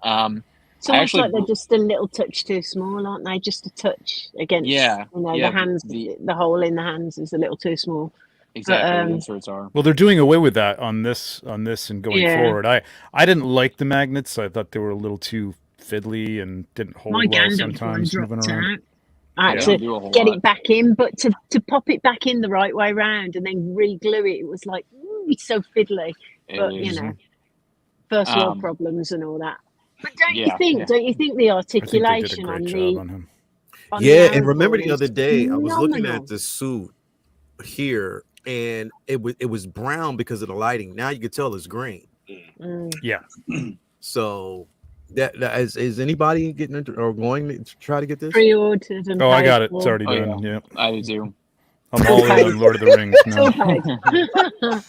It's almost like they're just a little touch too small, aren't they? Just a touch against. The hands. The hole in the hands is a little too small. Exactly, inserts are. Well, they're doing away with that on this and going forward. I didn't like the magnets. I thought they were a little too fiddly and didn't hold well sometimes moving around. I had to get it back in, but to pop it back in the right way round and then re-glue it, it was like, it's so fiddly. But first world problems and all that. But don't you think the articulation on the and remember the other day I was looking at the suit here and it was brown because of the lighting. Now you can tell it's green. Yeah. So that is anybody getting into or going to try to get this? Pre-ordered and I got it. It's already done. Yeah. I do too. I'm all in on Lord of the Rings now.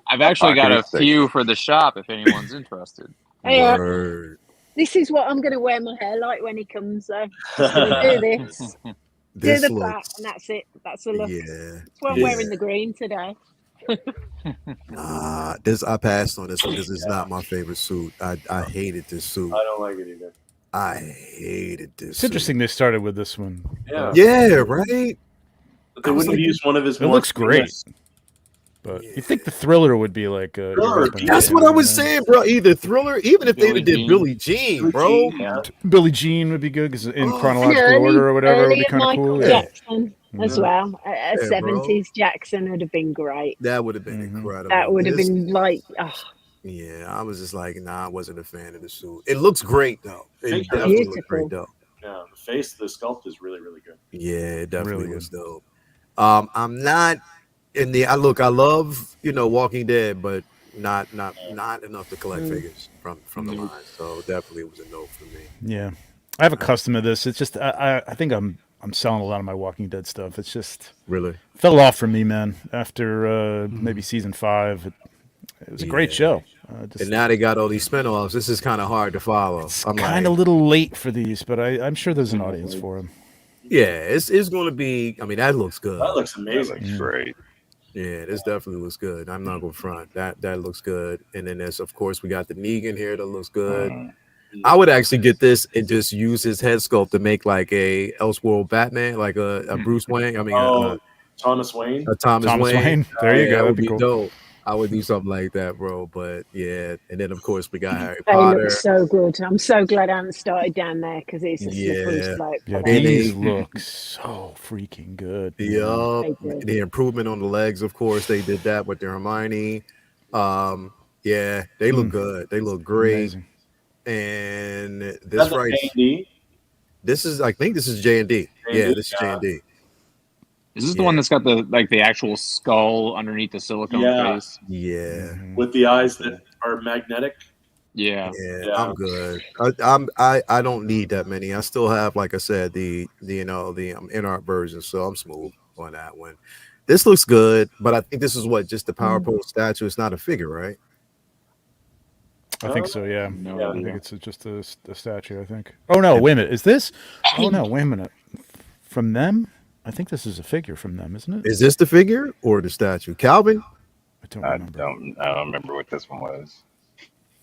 I've actually got a few for the shop if anyone's interested. This is what I'm going to wear my hair like when he comes. I'm going to do this. Do the back, and that's it. That's the look. That's why I'm wearing the green today. I passed on this one because it's not my favorite suit. I hated this suit. I don't like it either. I hated this. It's interesting they started with this one. Yeah, right. But they wouldn't use one of his. It looks great. But you think the Thriller would be like that's what I was saying, bro. Either Thriller, even if they did Billie Jean, bro. Billie Jean would be good because in chronological order or whatever would be kind of cool. Jackson as well. A 70s Jackson would have been great. That would have been incredible. That would have been like, yeah, I was just like, I wasn't a fan of the suit. It looks great though. It definitely looks great though. Yeah, the sculpt is really, really good. Yeah, it definitely was dope. I'm not. I love Walking Dead, but not enough to collect figures from the line. So definitely it was a no for me. Yeah, I have a custom of this. It's just I think I'm selling a lot of my Walking Dead stuff. It's just really fell off for me, man. After maybe season 5, it was a great show. And now they got all these spinoffs. This is kind of hard to follow. I'm kind of a little late for these, but I'm sure there's an audience for them. Yeah, it's going to be. I mean, that looks good. That looks amazing. That looks great. Yeah, this definitely looks good. I'm not going to front. That looks good. And then there's, of course, we got the Negan here that looks good. I would actually get this and just use his head sculpt to make like a Elseworld Batman, like a Bruce Wayne. I mean, Thomas Wayne. Thomas Wayne. There you go. That'd be cool. Dope. I would do something like that, bro. But yeah, and then of course we got Harry They Potter. look so good. I'm so glad I haven't started down there because it's a slippery Yeah. slope. Yeah, for them. these look so freaking good. man. Yup. They do. The improvement on the legs, of course, they did that with their Hermione. Yeah, they look good. They look great. Amazing. And Is this that the right, A&D? I think this is J&D. Yeah, this is Yeah. J&D. Is this the one that's got the actual skull underneath the silicone Yeah. face? Yeah. With the eyes that are magnetic. Yeah. Yeah, Yeah. I'm good. I don't need that many. I still have, like I said, the in-art version, so I'm smooth on that one. This looks good, but I think this is just the Power Pole statue. It's not a figure, right? I think so. Yeah. No Yeah. I idea. think it's just a statue. I think. Oh no! Wait a minute. Is this? Oh no! Wait a minute. From them? I think this is a figure from them, isn't it? Is this the figure or the statue? Calvin? I don't I remember. don't remember what this one was.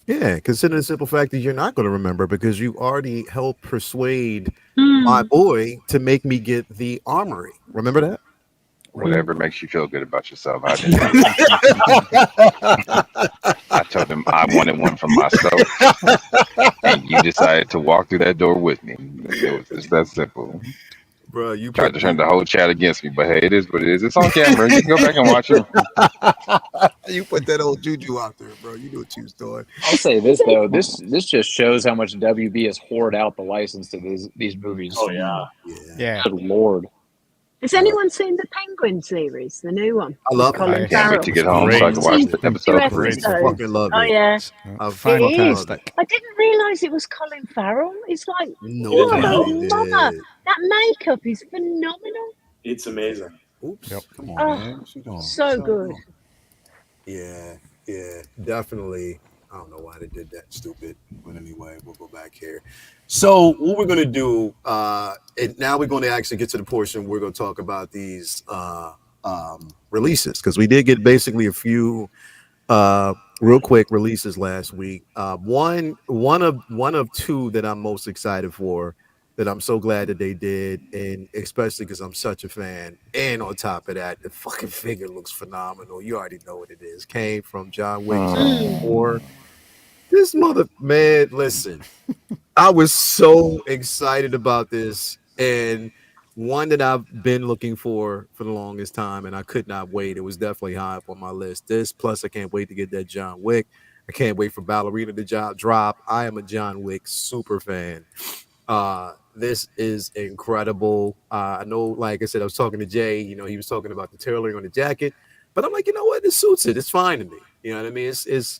Yeah, consider the simple fact that you're not going to remember because you already helped persuade Hmm. my boy to make me get the armory. Remember that? Whatever makes you feel good about yourself. I didn't. I told him I wanted one for myself, and you decided to walk through that door with me. It was just that simple. Bro, you Tried to turn the whole chat against me, but hey, it is what it is. It's on camera. You can go back and watch it. you put that old juju out there, bro. You know what you was doing. I'll say this though. This just shows how much WB has hoarded out the license to these movies. Oh yeah. Yeah. Good lord. Has anyone seen the Penguin series, the new one? I love Colin it. Can't wait to get home so I can watch the Two episode. episodes. I fucking love it. Oh yeah, I Fantastic. I didn't realise it was Colin Farrell. It's like, Nobody oh, did. mother, that makeup is phenomenal. It's amazing. Oops. Yep. Come on, Oh, man. What you doing? So good. Yeah, definitely. I don't know why they did that, stupid. But anyway, we'll go back here. So what we're gonna do, and now we're going to actually get to the portion we're going to talk about these releases because we did get basically a few real quick releases last week. One of two that I'm most excited for. That I'm so glad that they did, and especially because I'm such a fan. And on top of that, the fucking figure looks phenomenal. You already know what it is. Came from John Wick 4. This man, listen, I was so excited about this, and one that I've been looking for the longest time, and I could not wait. It was definitely high up on my list. This, plus I can't wait to get that John Wick. I can't wait for Ballerina to drop. I am a John Wick super fan. This is incredible. I know, like I said, I was talking to Jay, he was talking about the tailoring on the jacket, but I'm like, you know what? This suits it. It's fine to me. You know what I mean? It's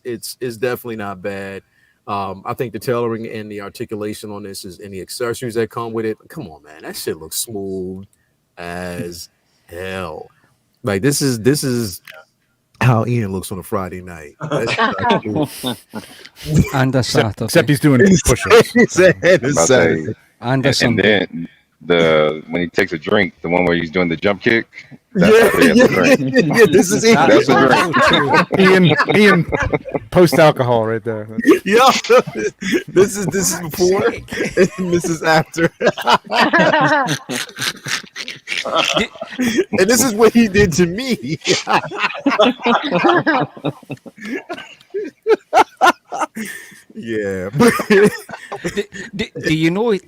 definitely not bad. I think the tailoring and the articulation on this and the accessories that come with it. Come on, man. That shit looks smooth as hell. Like this is how Ian looks on a Friday night. And a Saturday. Except he's doing push-ups. And a And Sunday. then when he takes a drink, the one where he's doing the jump kick, Yeah, this is Ian. That's a drink. Ian, post alcohol right there. Yeah, this is before and this is after. And this is what he did to me. Yeah. Do you know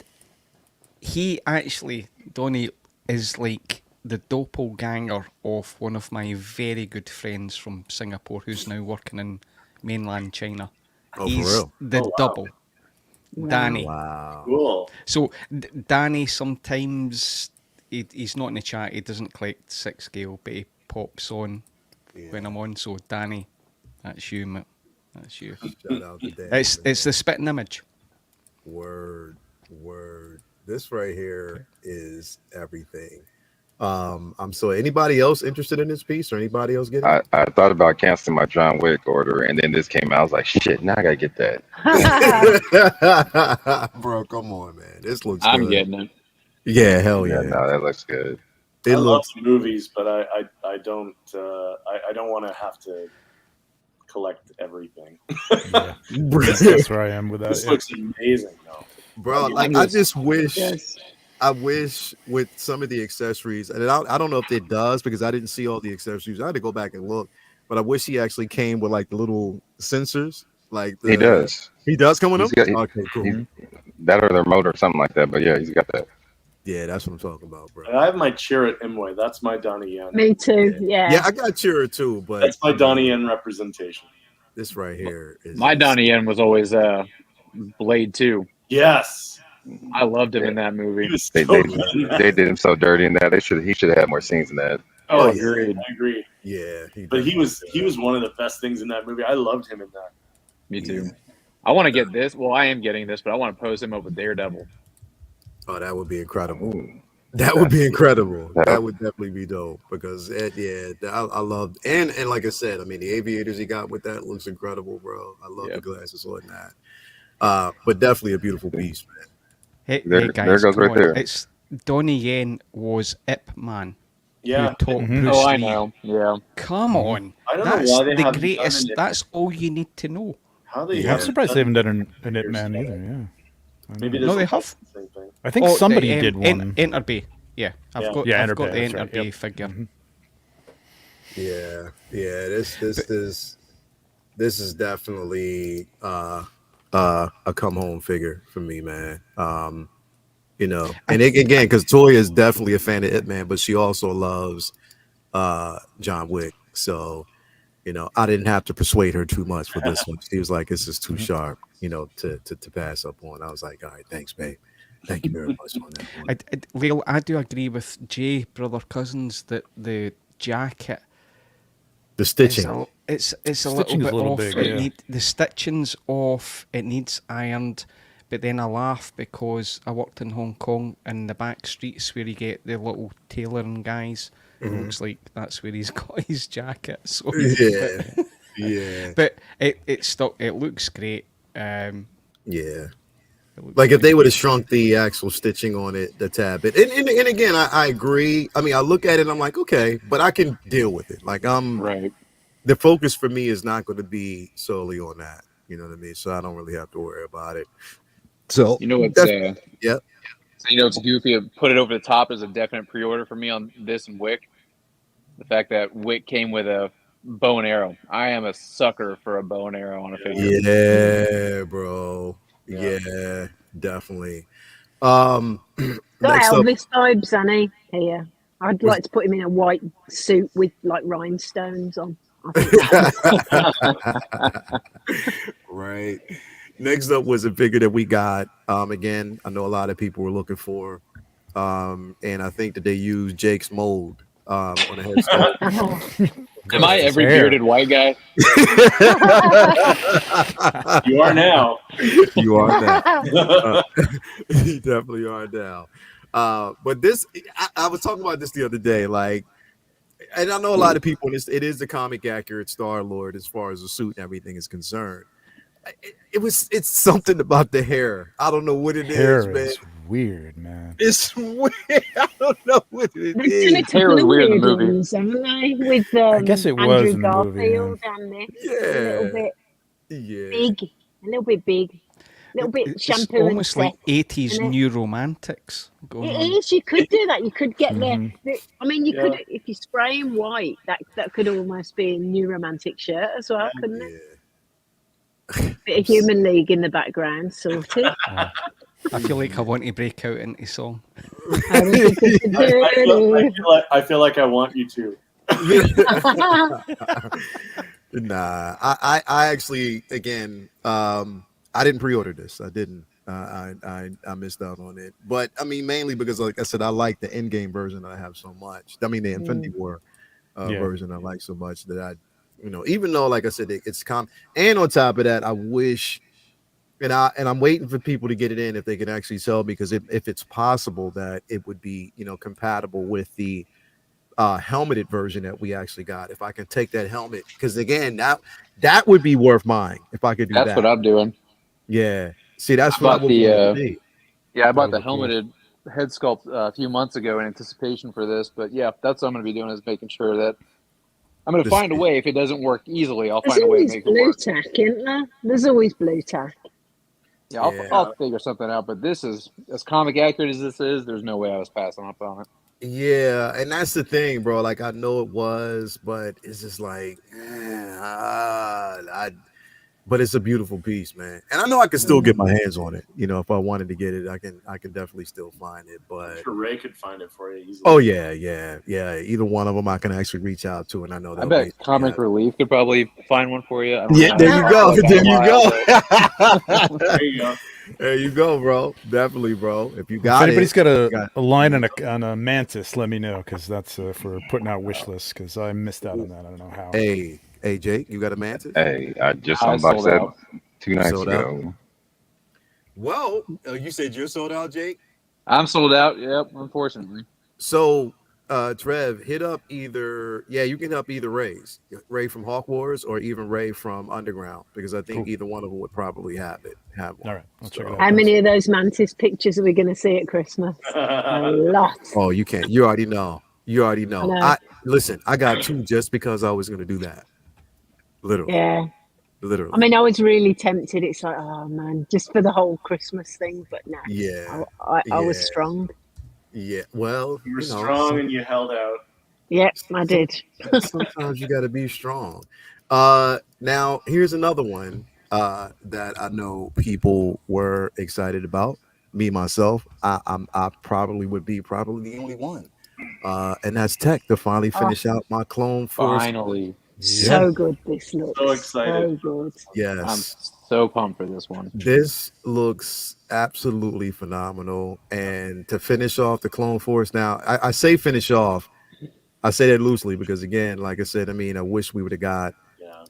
he actually, Donnie, is like the doppelganger of one of my very good friends from Singapore who's now working in mainland China. Oh, He's for real? the double. Danny. Wow. Cool. So Danny sometimes he's not in the chat. He doesn't collect 6 scale, but he pops on when I'm on. So Danny, that's you, mate. That's you. Shout out to Dan. It's the spitting image. Word. This right here is everything. So anybody else interested in this piece or anybody else getting it? I thought about canceling my John Wick order, and then this came out. I was like, shit, now I gotta get that. Bro, come on, man. This looks I'm good. getting it. Yeah, hell yeah. No, that looks good. It I love looks movies, but I don't want to have to collect everything. Yeah. That's where I am with that. This yeah. looks amazing, though. bro. Like I just wish. I wish with some of the accessories, and I don't know if it does because I didn't see all the accessories. I had to go back and look, but I wish he actually came with like the little sensors. Like He does. He does come with He's them. got- Okay, cool. That or their motor or something like that. But yeah, he's got that. Yeah, that's what I'm talking about, bro. I have my Chirrut Imwe. That's my Donnie Yen. Me too. Yeah. Yeah, I got Chira too, but That's my Donnie Yen representation. this right here is My Donnie Yen was always Blade 2. Yes. I loved him in that He movie. was They, so they, good in that. they did him so dirty in that. He should have had more scenes in that. Oh, yeah. agreed. I agree. Yeah, But he was one of the best things in that movie. I loved him in that. Me too. I want to get this. Well, I am getting this, but I want to pose him up with Daredevil. Oh, that would be incredible. Ooh. That would be incredible. Yeah. That would definitely be dope because I love and like I said, I mean the aviators he got with that looks incredible, bro. I love the glasses on that. But definitely a beautiful piece, man. Hey, There- hey guys, there goes come right on. there. It's Donnie Yen was Ip Man. Yeah. Who taught Mhm. Bruce Oh, I Lee. know. Yeah. Come on. I don't That's know why they the haven't greatest. done it. That's all you need to know. How they Yeah. I'm surprised they haven't done an Ip Man either. Yeah. Maybe No, this they is have. the same thing. I think Oh, somebody the, did one. Enter Bay. Yeah, I've Yeah. got. Yeah, I've Enter got Bay, the that's Enter right, Bay yep. figure. Mhm. Yeah. This is definitely a come home figure for me, man. You know, and again, because Toya is definitely a fan of Ip Man, but she also loves John Wick. So, you know, I didn't have to persuade her too much for this one. She was like, "This is too sharp, you know, to pass up on." I was like, "All right, thanks, babe. Thank you very much on that one." Lil, I do agree with Jay, brother cousins, that the jacket The stitching. it's a little Stitching is bit a little off. big, It yeah. the stitching's off. It needs ironed. But then I laugh because I worked in Hong Kong in the back streets where you get the little tailoring guys. It looks like that's where he's got his jacket. So Yeah, yeah, but it still it looks great. yeah. It looks Like if great. they would have shrunk the actual stitching on it, the tab bit. And again, I agree. I mean, I look at it and I'm like, okay, but I can deal with it. Like Right. the focus for me is not going to be solely on that. You know what I mean? So I don't really have to worry about it. So You know what's yeah. So you know what's goofy? Put it over the top as a definite pre-order for me on this and Wick. The fact that Wick came with a bow and arrow. I am a sucker for a bow and arrow on a figure. Yeah, bro. Yeah, definitely. Got Next up, Elvis vibes, Annie. Here, I'd like to put him in a white suit with like rhinestones on. I think that- right. Next up was a figure that we got. Again, I know a lot of people were looking for. And I think that they used Jake's mold on a headstone. Am I every Fair. bearded white guy? You are now. You are now. You definitely are now. But this, I was talking about this the other day, like, and I know a lot of people, and it is the comic accurate Star-Lord as far as the suit and everything is concerned. It's something about the hair. I don't know what it Hair is, man. is weird, man. It's weird. I don't know what it They've done is. a couple Hair was of weird in weird the movie. ones, haven't they? With I guess it was Andrew in the movie, Garfield and this. A little bit Yeah. big, a little bit big, a little bit It's shampoo and almost like Seth. 80s isn't it? new romantics going It on. is. You could do that. You could get Mm-hmm. I mean, you Yeah. could if you spray him white. That could almost be a new romantic shirt as well, couldn't it? Bit of Human League in the background, sorted. I feel like I want to break out into song. I feel like I want you to. Nah, I actually, again, I didn't pre-order this. I didn't. I missed out on it. But I mean, mainly because, like I said, I like the in-game version that I have so much. I mean, the Infinity War Yeah. version I like so much that I, even though, like I said, it's and on top of that, I wish, and I'm waiting for people to get it in if they can actually sell, because if it's possible that it would be, compatible with the helmeted version that we actually got. If I can take that helmet, because again, that would be worth mine if I could do That's that. what I'm doing. Yeah. See, that's I what I bought would the, want to be. Yeah, I bought the That would be cool. helmeted head sculpt a few months ago in anticipation for this. But yeah, that's what I'm going to be doing, is making sure that I'm going to find a way. If it doesn't work easily, I'll There's find a way to always make it blue work. tack, isn't there? There's always blue tack. Yeah, I'll figure something out. But this is as comic accurate as this is. There's no way I was passing up on it. Yeah, and that's the thing, bro. Like I know it was, but it's just like, but it's a beautiful piece, man. And I know I can still get my hands on it. You know, if I wanted to get it, I can definitely still find it. I'm But sure Ray could find it for you easily. oh yeah. Either one of them I can actually reach out to, and I know I they'll bet make Comic Relief could probably find one for you. I don't Yeah, know. there you go. There you go. There you go. There you go, bro. Definitely, bro. If you If got anybody's it, got you got a line on a mantis, let me know because that's for putting out wish lists because I missed out on that. I don't know how. Hey, Jake, you got a mantis? Hey, I just I unboxed sold that out. 2 nights Sold out? ago. Well, you said you're sold out, Jake. I'm sold out. Yep, unfortunately. So, Trev, hit up either. Yeah, you can help either Ray from Hawk Wars, or even Ray from Underground, because I think either one of them would probably have one. All right, I'll check it out. How many of those mantis pictures are we going to see at Christmas? A lot. Oh, you can't. You already know. You already know. I know. Listen. I got 2 just because I was going to do that. Literally. Yeah. Literally. I mean, I was really tempted. It's like, oh man, just for the whole Christmas thing. But no, Yeah. I was strong. Yeah. Well, You were strong and you held out. Yeah, I did. Sometimes you got to be strong. Now here's another one that I know people were excited about. Me myself, I probably would be the only one, and that's Tech to finally finish out my Clone Force. Finally. So good. This looks So excited. so good. Yes, I'm so pumped for this one. this looks absolutely phenomenal. And to finish off the Clone Force, now I say finish off. I say that loosely because, again, like I said, I mean, I wish we would have got,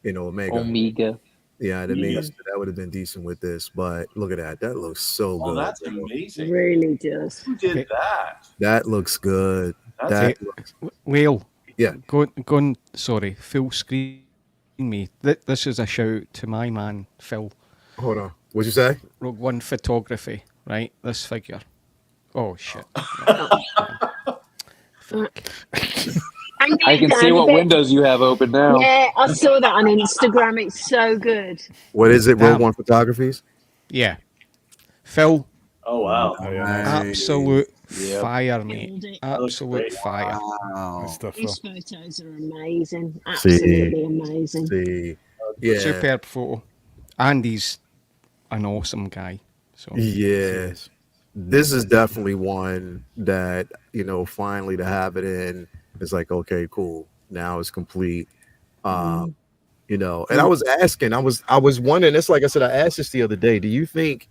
Omega. Yeah, I mean, that would have been decent with this. But look at that. That looks so Oh, good. that's amazing. Really does. Who did that? That looks good. That's Whale. Yeah. Going, sorry, full screen me. This is a shout to my man, Phil. Hold on. What'd you say? Rogue One Photography, right? This figure. Oh, shit. Fuck. I can see what windows you have open now. Yeah, I saw that on Instagram. It's so good. What is it? Rogue Damn. One Photographies? Yeah. Phil, Oh wow. absolute Yep. fire, mate. Killed it. Absolute great. fire. Good stuff, His Phil. photos are amazing. Absolutely amazing. See. Yeah. Superb photo. And he's an awesome guy. So Yeah. This is definitely one that, finally to have it in, it's like, okay, cool. Now it's complete. And I was asking, I was wondering, it's like I said, I asked this the other day. Do you think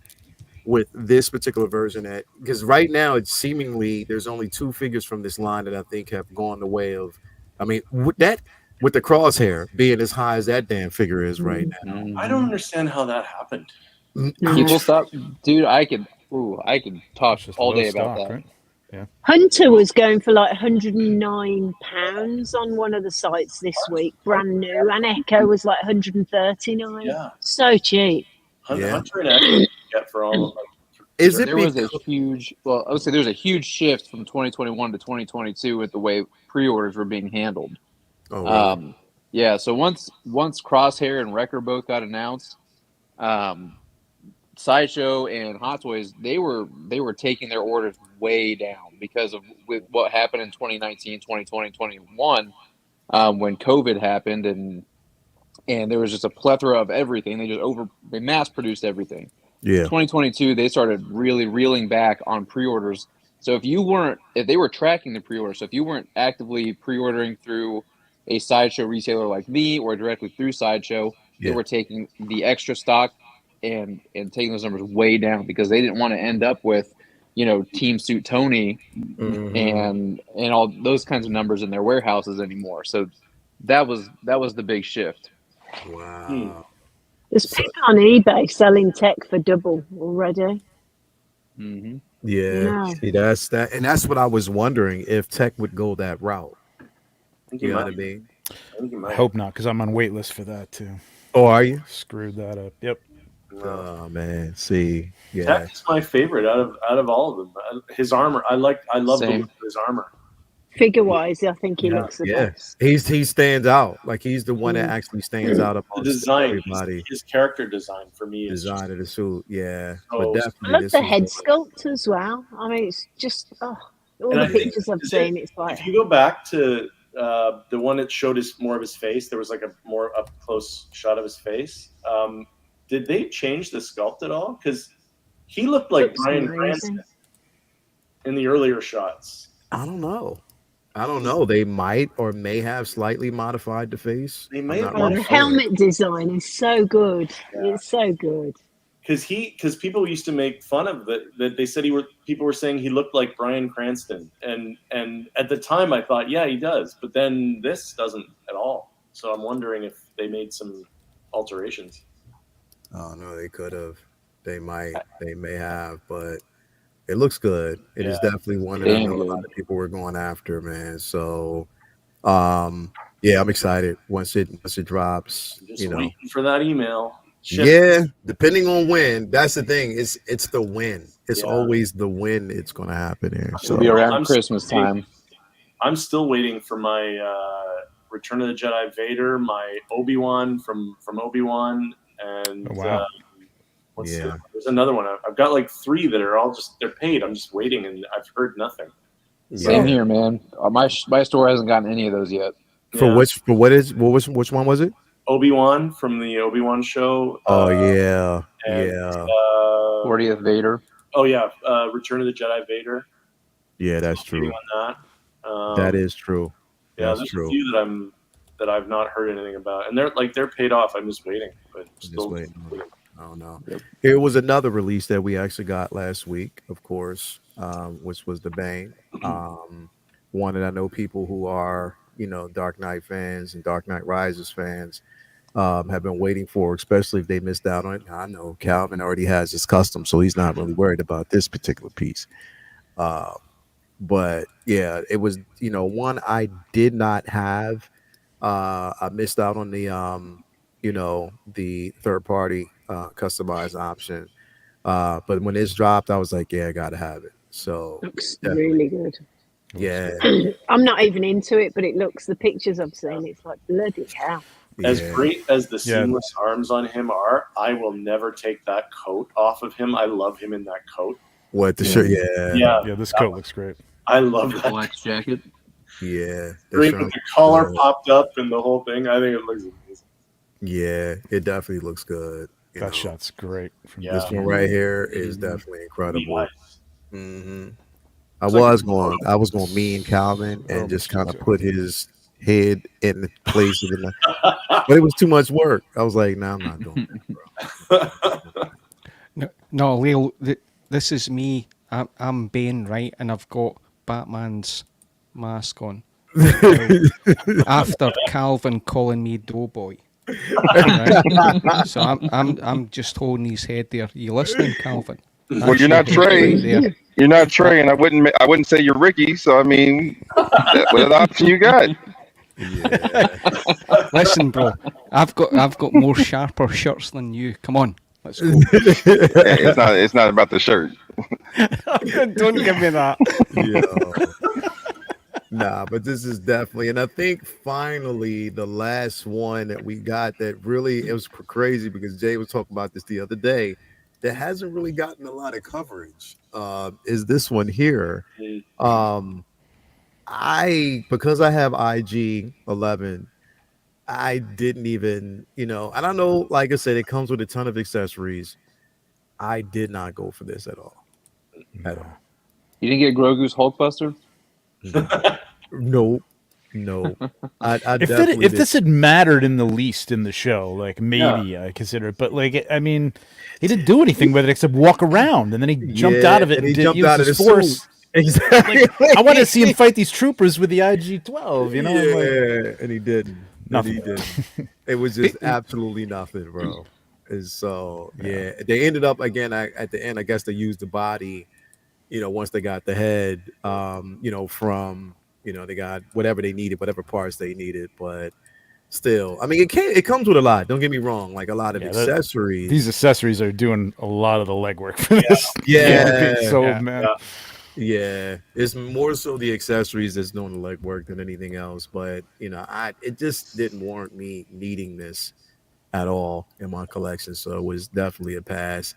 with this particular version that, because right now it's seemingly there's only 2 figures from this line that I think have gone the way of, I mean, with the crosshair being as high as that damn figure is right now. I don't understand how that happened. People stop, dude. I could talk It's just all low day about stock, that. right? Hunter was going for like £109 on one of the sites this week, brand new, and Echo was like 139. Yeah. So cheap. Yeah. Hunter and Echo you get for all of them. Is it There was a because- huge, I would say there's a huge shift from 2021 to 2022 with the way pre-orders were being handled. Oh, really? Yeah. So once Crosshair and Wrecker both got announced, Sideshow and Hot Toys they were taking their orders way down because of with what happened in 2019, 2020, 2021 when COVID happened and there was just a plethora of everything. They mass produced everything. Yeah. 2022 they started really reeling back on pre-orders. So if they were tracking the pre-order, so if you weren't actively pre-ordering through a Sideshow retailer like me or directly through Sideshow, they were taking the extra stock and taking those numbers way down because they didn't want to end up with, Team Suit Tony and all those kinds of numbers in their warehouses anymore. So that was the big shift. Wow. There's people on eBay selling tech for double already. Mm-hmm. Yeah. Wow. See, that's that, and that's what I was wondering if Tech would go that route. You know what I mean? I hope not, because I'm on wait list for that too. Oh, are you? Screwed that up. Yep. Oh man, see, yeah, That's my favorite out of all of them. His armor, I love the look of his armor. Figure wise, I think he looks the best. he stands out. Like he's the one that actually stands out The amongst design, everybody. his character design for me is Design of the suit, yeah. Oh, But I definitely, love this the is head sculpt as well. I mean, it's just All And the I think, pictures I've seen, it's like if you go back to the one that showed more of his face, there was like a more up close shot of his face. Did they change the sculpt at all? Because he looked like looks Bryan amazing. Cranston in the earlier shots. I don't know. They might or may have slightly modified the face. They I'm may not have Oh, really the sure. helmet design is so good. Yeah. It's so good. Because people used to make fun of that they said people were saying he looked like Bryan Cranston, and at the time I thought, yeah, he does, but then this doesn't at all. So I'm wondering if they made some alterations. Oh no, they could have. They might. They may have, but it looks good. It is definitely one that I Damn know a good. lot of people were going after, man. So, yeah, I'm excited once it drops. I'm just waiting for that email. Yeah, depending on when. That's the thing. It's the when. It's Yeah. always the when it's going to happen here. It'll be So around Christmas time. I'm still waiting for my Return of the Jedi Vader, my Obi-Wan from Obi-Wan, and wow. there's another one. I've got like 3 that are all they're paid. I'm just waiting, and I've heard nothing. Same here, man. My store hasn't gotten any of those yet. which one was it? Obi-Wan from the Obi-Wan show. Oh yeah, and, yeah. 40th Vader. Oh yeah, Return of the Jedi Vader. Yeah, that's true. On that. That is true. Yeah, That's there's true. a few that I've not heard anything about, and they're paid off. I'm just waiting, but still waiting. I don't know. Yep. Here was another release that we actually got last week, of course, which was the Bane. One that I know people who are, Dark Knight fans and Dark Knight Rises fans have been waiting for, especially if they missed out on it. I know Calvin already has his custom, so he's not really worried about this particular piece. But yeah, it was, one I did not have. I missed out on the third party customized option. But when it's dropped, I was like, yeah, I gotta have it. So Looks really good. yeah. I'm not even into it, but the pictures I've seen, it's like bloody hell. As great as the seamless arms on him are, I will never take that coat off of him. I love him in that coat. What the shirt? Yeah. This coat looks great. I love that Black jacket. Yeah, great with the collar popped up and the whole thing. I think it looks amazing. Yeah, it definitely looks good. That shot's great. This one right here is definitely incredible. I was going to mean Calvin and just kind of put his head in the place of the but it was too much work. I was like, nah, I'm not doing that, bro. No, Leo, this is me. I'm Bane, right? And I've got Batman's mask on. After Calvin calling me Doughboy. Right? So I'm just holding his head there. You listening, Calvin? Well, you're not Trey. Right, you're not Trey, and I wouldn't say you're Ricky. So I mean, what option you got? Yeah. Listen, bro, I've got more sharper shirts than you. Come on, let's go. It's not about the shirt. Don't give me that. Nah, but this is definitely, and I think finally the last one that we got that really, it was crazy because Jay was talking about this the other day, that hasn't really gotten a lot of coverage, is this one here. Because I have IG 11, I didn't even, and I know, like I said, it comes with a ton of accessories. I did not go for this at all. At all. You didn't get Grogu's Hulkbuster? No. If this had mattered in the least in the show, like maybe I consider it, but like I mean, he didn't do anything with it except walk around, and then he jumped out of it and he jumped out of his force. Suit. Exactly. Like, I want to see him fight these troopers with the IG-12, and he didn't. Nothing. He didn't. It was just absolutely nothing, bro. And so they ended up again at the end. I guess they used the body. Once they got the head, from, they got whatever they needed, whatever parts they needed, but still, I mean, it comes with a lot. Don't get me wrong, like a lot of accessories. These accessories are doing a lot of the legwork for this. Yeah, it's more so the accessories that's doing the legwork than anything else. But it just didn't warrant me needing this at all in my collection, so it was definitely a pass.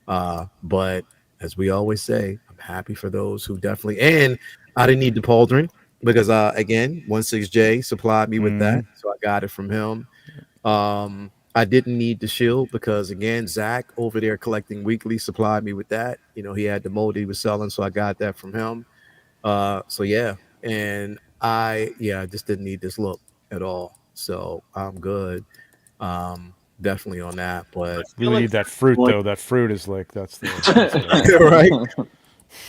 But as we always say, I'm happy for those who definitely, and I didn't need the pauldron because again 16J supplied me with that, so I got it from him. I didn't need the shield because again Zach over there collecting weekly supplied me with that. You know, he had the mold he was selling, so I got that from him. So yeah, and I just didn't need this look at all, so I'm good. Definitely on that, but Really need that fruit like, though. That fruit is like that's the right.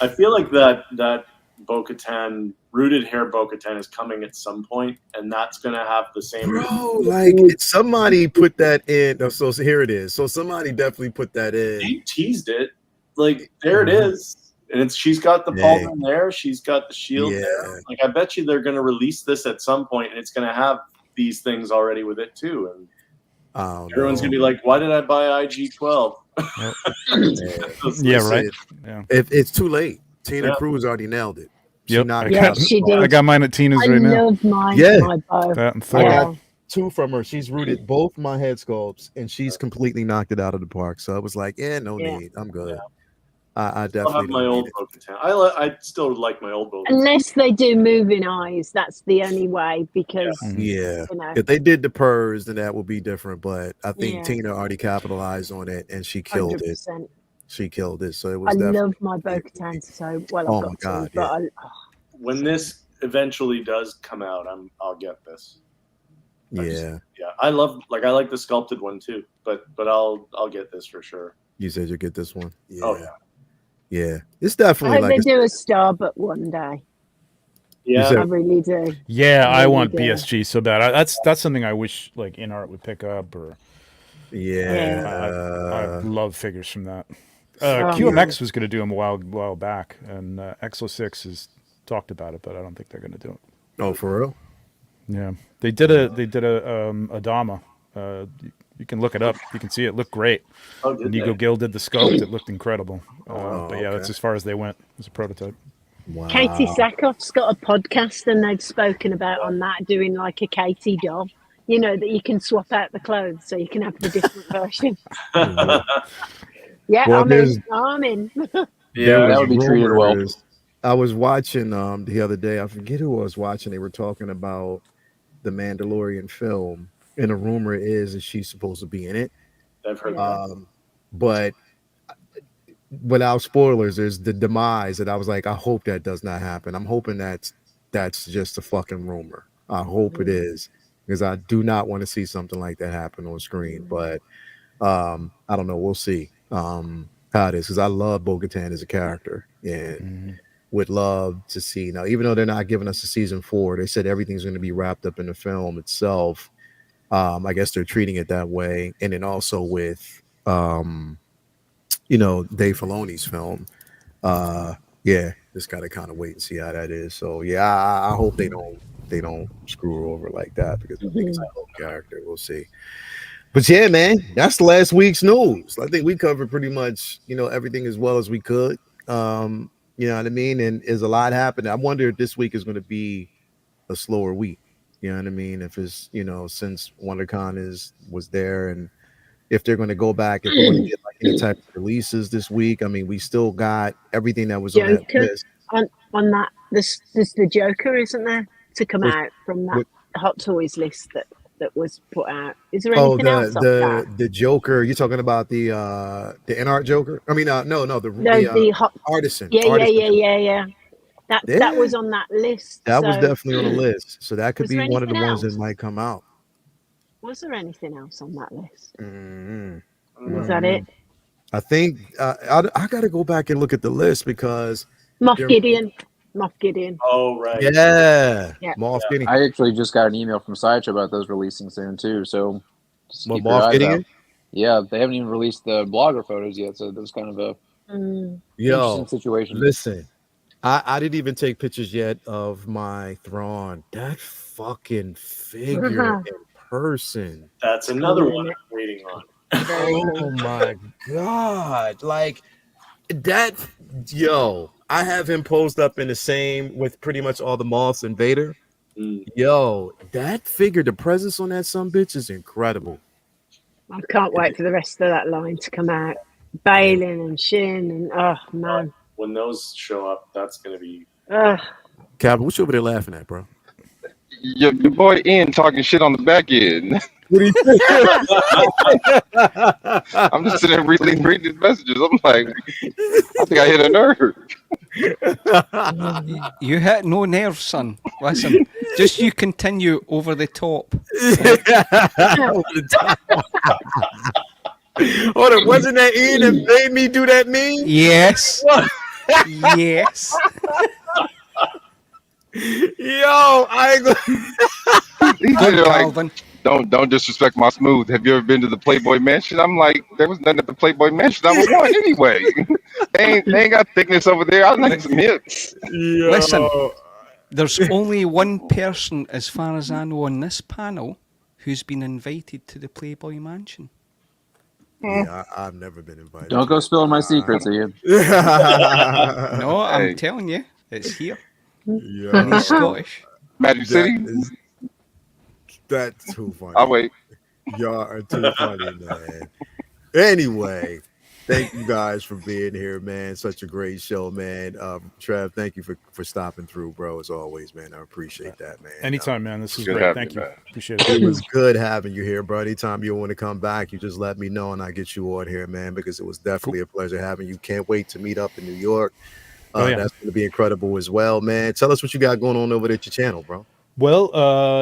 I feel like that Bo-Katan rooted hair Bo-Katan is coming at some point, and that's gonna have the same. Bro, like somebody put that in. So here it is. So somebody definitely put that in. They teased it. Like there it is, and she's got the pauldron there. She's got the shield there. Like I bet you they're gonna release this at some point, and it's gonna have these things already with it too. And everyone's gonna be like, "Why did I buy IG-12?" Yeah, right. Yeah. If it's too late, Tina Cruz already nailed it. She knocked it out. She did. I got mine at Tina's right now. I love mine. My bow. That and I Thor. got 2 from her. She's rooted both my head sculpts, and she's completely knocked it out of the park. So I was like, no need. I'm good. I definitely have my old Bo-Katan. I still like my old Bo-Katan. Unless they do moving eyes, that's the only way. Because yeah, you know, if they did the purrs, then that would be different. But I think Tina already capitalized on it, and she killed 100%. it. She killed it. So it was. I love my Bo-Katan so well. Oh I've my got God! to, but when this eventually does come out, I'll get this. Yeah. I like the sculpted one too, but I'll get this for sure. You said you'll get this one. Yeah. Oh yeah. Yeah, it's definitely I hope like they do a Starbuck one day. Yeah, I really do. Yeah, I really want do. BSG so bad. That's something I wish like In Art would pick up. Or I love figures from that. QMX was going to do them a while back, and Exo6 has talked about it, but I don't think they're going to do it. Oh, for real? Yeah, they did a Adama. You can look it up. You can see it looked great. Nico Gill did the sculpt. It looked incredible. But yeah, that's as far as they went as a prototype. Wow. Katie Sackhoff's got a podcast, and they've spoken about on that doing like a Katie doll. You know, that you can swap out the clothes so you can have the different version. Yeah, Well, I'm in. Yeah, that would be treated well. I was watching the other day. I forget who I was watching. They were talking about the Mandalorian film, and the rumor is that she's supposed to be in it. I've heard that. But without spoilers, there's the demise that I was like, I hope that does not happen. I'm hoping that's just a fucking rumor. I hope it is, because I do not want to see something like that happen on screen. But I don't know. We'll see how it is, because I love Bo-Katan as a character, and would love to see. Now, even though they're not giving us a season 4, they said everything's going to be wrapped up in the film itself. I guess they're treating it that way. And then also with Dave Filoni's film. Just gotta kind of wait and see how that is. So I hope they don't screw her over like that, because I think it's a whole character. We'll see. But yeah, man, that's last week's news. I think we covered pretty much, everything as well as we could. You know what I mean? And there's a lot happening. I wonder if this week is going to be a slower week. You know what I mean? If it's, since WonderCon was there, and if they're going to go back, if we're going to get like any type of releases this week. I mean, we still got everything that was on that list. On that, there's the Joker, isn't there, to come out from that Hot Toys list that was put out? Is there anything else? The Joker. You're talking about the in-art Joker? I mean, the hot artisan. Yeah. That was on that list. That was definitely on the list. So that could be one of the ones that might come out. Was there anything else on that list? Was that it? I think I got to go back and look at the list, because Moff Gideon. Oh, right. Yeah. Moff Gideon. I actually just got an email from Sideshow about those releasing soon too. So Moff Gideon? Yeah, they haven't even released the blogger photos yet, so that was kind of a interesting situation. Listen, I didn't even take pictures yet of my Thrawn. That fucking figure in person. That's another one I'm waiting on. Oh my God. Like that, I have him posed up in the same with pretty much all the Moths and Vader. That figure, the presence on that sumbitch is incredible. I can't wait for the rest of that line to come out. Balin and Shin, and oh man. When those show up, that's going to be... Calvin, what you over there laughing at, bro? Your boy Ian talking shit on the back end. What do you I'm just sitting there reading his messages. I'm like, I think I hit a nerve. You hit no nerve, son. Listen, just you continue over the top. Hold on, wasn't that Ian that made me do that meme? Yes. Yes. Yo, I ain't gonna... He's Good, like, Calvin. don't disrespect my smooth. Have you ever been to the Playboy Mansion? I'm like, there was nothing at the Playboy Mansion I would want anyway. they ain't got thickness over there. I like some hips. Yo. Listen, there's only one person, as far as I know, on this panel who's been invited to the Playboy Mansion. Yeah, I've never been invited. Don't go spilling my secrets, Ian. No, I'm Hey. telling you, it's here. Yo, And he's Scottish. Magic City? That's too funny. I'll wait. Y'all are too funny, man. Anyway, thank you guys for being here, man. Such a great show, man. Trev, thank you for stopping through, bro. As always, man. I appreciate that, man. Anytime, man. This is Good great. having Thank you, you. man. Appreciate It it. was good having you here, bro. Anytime you want to come back, you just let me know and I get you on here, man, because it was definitely a pleasure having you. Can't wait to meet up in New York. Oh, yeah. That's going to be incredible as well, man. Tell us what you got going on over there at your channel, bro. Well,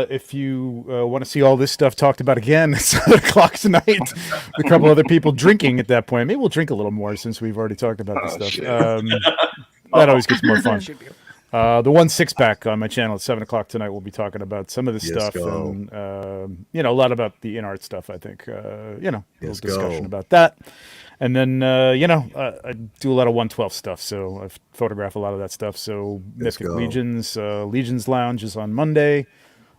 if you want to see all this stuff talked about again, it's 7 o'clock tonight. A couple other people drinking at that point. Maybe we'll drink a little more since we've already talked about this stuff. Shit. That always gets more fun. The 1 6-pack on my channel at 7 o'clock tonight. We'll be talking about some of this Yes, stuff go. and a lot about the in-art stuff. I think a little Yes, discussion go. about that. And then I do a lot of 112 stuff, so I photograph a lot of that stuff. So Let's Mythic go. Legions Lounge is on Monday.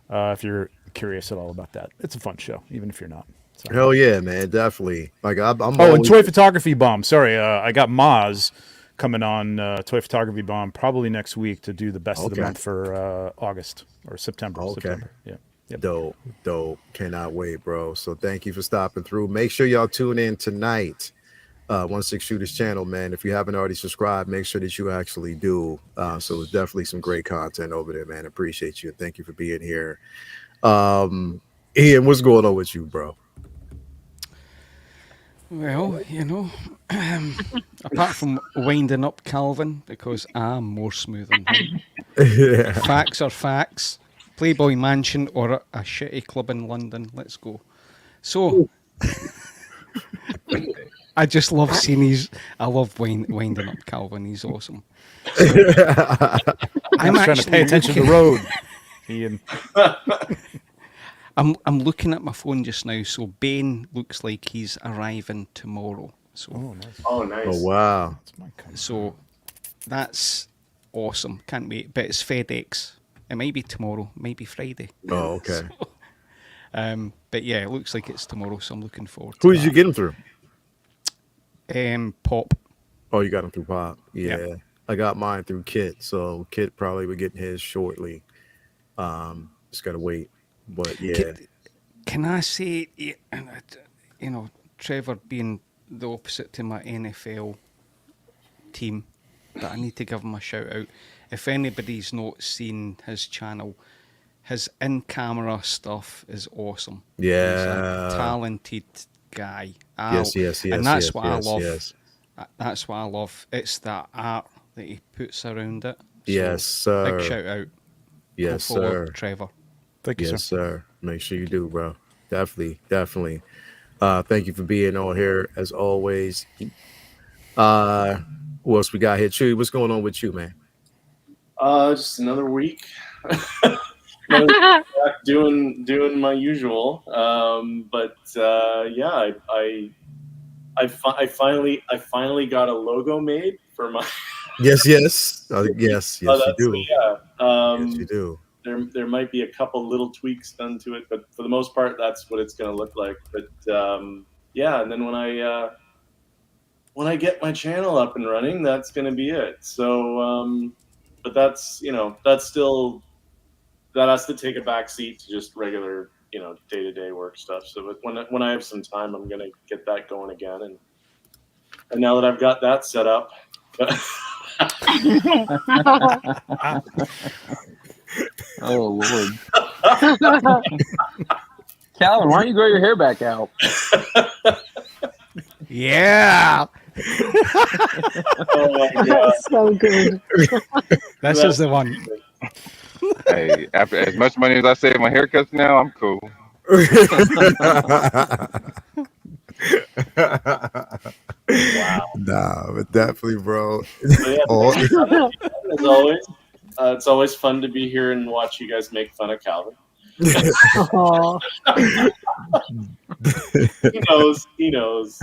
If you're curious at all about that, it's a fun show, even if you're not. So. Hell yeah, man. Definitely. Like I'm Oh, and always- Toy Photography Bomb. Sorry, I got Maz coming on Toy Photography Bomb probably next week to do the best of the Okay. month for August or September. Okay. September. Yeah. Yep. Dope. Cannot wait, bro. So thank you for stopping through. Make sure y'all tune in tonight. 16 Shooters channel, man. If you haven't already subscribed, make sure that you actually do. So it's definitely some great content over there, man. Appreciate you. Thank you for being here. Ian, what's going on with you, bro? Well, apart from winding up Calvin, because I'm more smooth than him. Yeah. Facts are facts. Playboy Mansion or a shitty club in London. Let's go. So, I just love seeing I love winding up Calvin. He's awesome. So, I'm trying to pay attention to the road. Ian. I'm looking at my phone just now. So Bane looks like he's arriving tomorrow. So, Nice. Oh, nice. Oh wow. That's my kind. so that's awesome. Can't wait. But it's FedEx. It might be tomorrow. Might be Friday. Oh, okay. But yeah, it looks like it's tomorrow. So I'm looking forward to Who did you get him through? Pop. Oh, you got him through Pop. Yeah. Yep. I got mine through Kit. So Kit probably will get his shortly. Just gotta wait. But yeah. Can I say, Trevor being the opposite to my NFL team, that I need to give him a shout out. If anybody's not seen his channel, his in-camera stuff is awesome. Yeah. He's a talented guy. Yes. And that's yes, what yes, I love. Yes. That's what I love. It's that art that he puts around it. So, Yes, sir. Big shout out. Yes, Go follow sir. Trevor. Thank you, Yes, sir. sir. Make sure you do, bro. Definitely. Thank you for being on here as always. Who else we got here? Chewy, what's going on with you, man? Just another week. Back doing my usual. Yeah, I finally got a logo made for my. Yes. Yes, you do. Yeah. Yes, you do. There might be a couple little tweaks done to it, but for the most part, that's what it's going to look like. But yeah, and then when I get my channel up and running, that's going to be it. So, but that's that has to take a back seat to just regular day-to-day work stuff. So when I have some time, I'm going to get that going again. And now that I've got that set up. Oh Lord. Calvin, why don't you grow your hair back out? Yeah. Oh my god. That's so good. This is the one. Hey, after as much money as I save my haircuts now, I'm cool. Wow. Nah, but definitely, bro. So, yeah, Oh, as always, it's always fun to be here and watch you guys make fun of Calvin. Oh, He knows.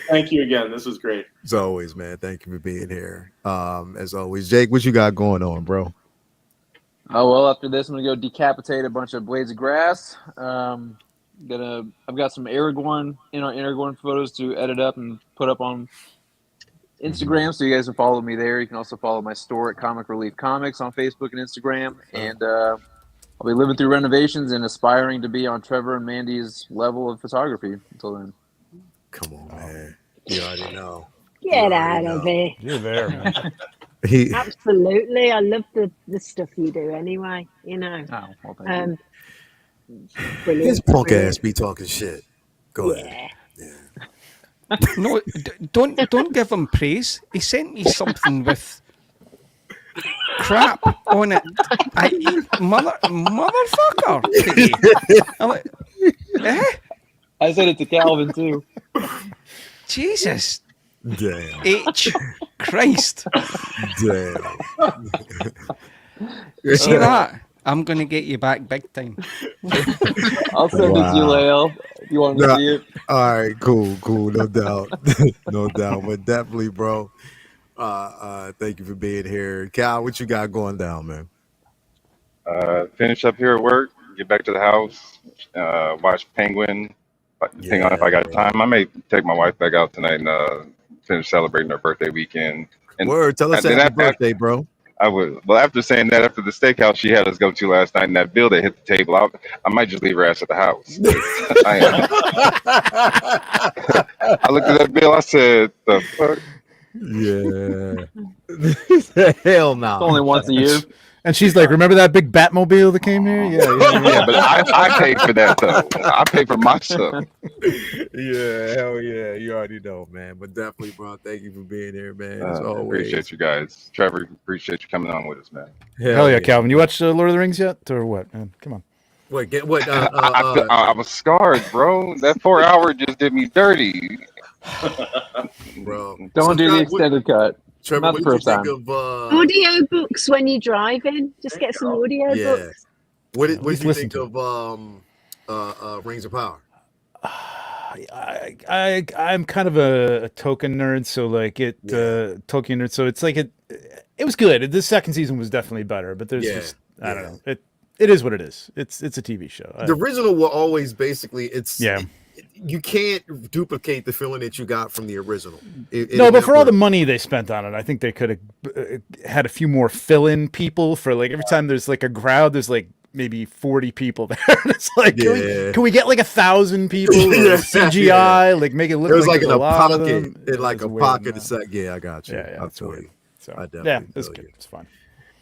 Thank you again. This was great. as always, man. Thank you for being here. As always, Jake, what you got going on, bro? Oh well, after this, I'm gonna go decapitate a bunch of blades of grass. I've got some Aragorn photos to edit up and put up on Instagram, so you guys can follow me there. You can also follow my store at Comic Relief Comics on Facebook and Instagram. And I'll be living through renovations and aspiring to be on Trevor and Mandy's level of photography until then. Come on, man. You already know. get out of here. You're there, man. Absolutely. I love the stuff you do anyway, you know. Oh, well, thank you. Brilliant. His punk brilliant. ass be talking shit. Go ahead. No, don't give him praise. He sent me something with crap on it. Motherfucker. Today. I'm like, I said it to Calvin too. Jesus. Damn. H. Christ. Damn. See that? I'm going to get you back big time. I'll send it to you, Lael, if you want to see it. All right, cool, no doubt. No doubt. But definitely, bro. Thank you for being here. Cal, what you got going down, man? Finish up here at work, get back to the house, watch Penguin. Depending on if I got time, I may take my wife back out tonight and finish celebrating her birthday weekend. And Word, tell us happy birthday, bro. I would. Well, after saying that, after the steakhouse she had us go to last night, and that bill that hit the table, I might just leave her ass at the house. I looked at that bill. I said, "The fuck." Yeah. Hell no. It's only once a year. And she's like, "Remember that big Batmobile that came here?" Yeah, but I paid for that though. I paid for my stuff. Yeah, hell yeah. You already know, man. But definitely, bro, thank you for being here, man. As always. Appreciate you guys. Trevor, appreciate you coming on with us, man. Hell yeah, Calvin. You watched Lord of the Rings yet, or what? Man, come on. Wait, get what? I was scarred, bro. That 4 hour just did me dirty. Bro. Don't do the extended cut. Trevor, Not what the did you first time. think of Audio books when you're driving. Just get some audio books. What did you listen think of Rings of Power? I'm kind of a Tolkien nerd, so like Tolkien nerd. So it's like it was good. The second season was definitely better, but there's just I don't know. It is what it is. It's a TV show. The original will always basically yeah. You can't duplicate the feeling that you got from the original. No, but for all the money they spent on it, I think they could have had a few more fill-in people for like every time there's like a crowd, there's like maybe 40 people there. It's like, can we get like 1,000 people? CGI, like make it look was like in a a lot pocket, of them. in like a pocket. Yeah, I got you. Yeah, I it's feel weird. you. So I definitely it's feel good. you. It's fine.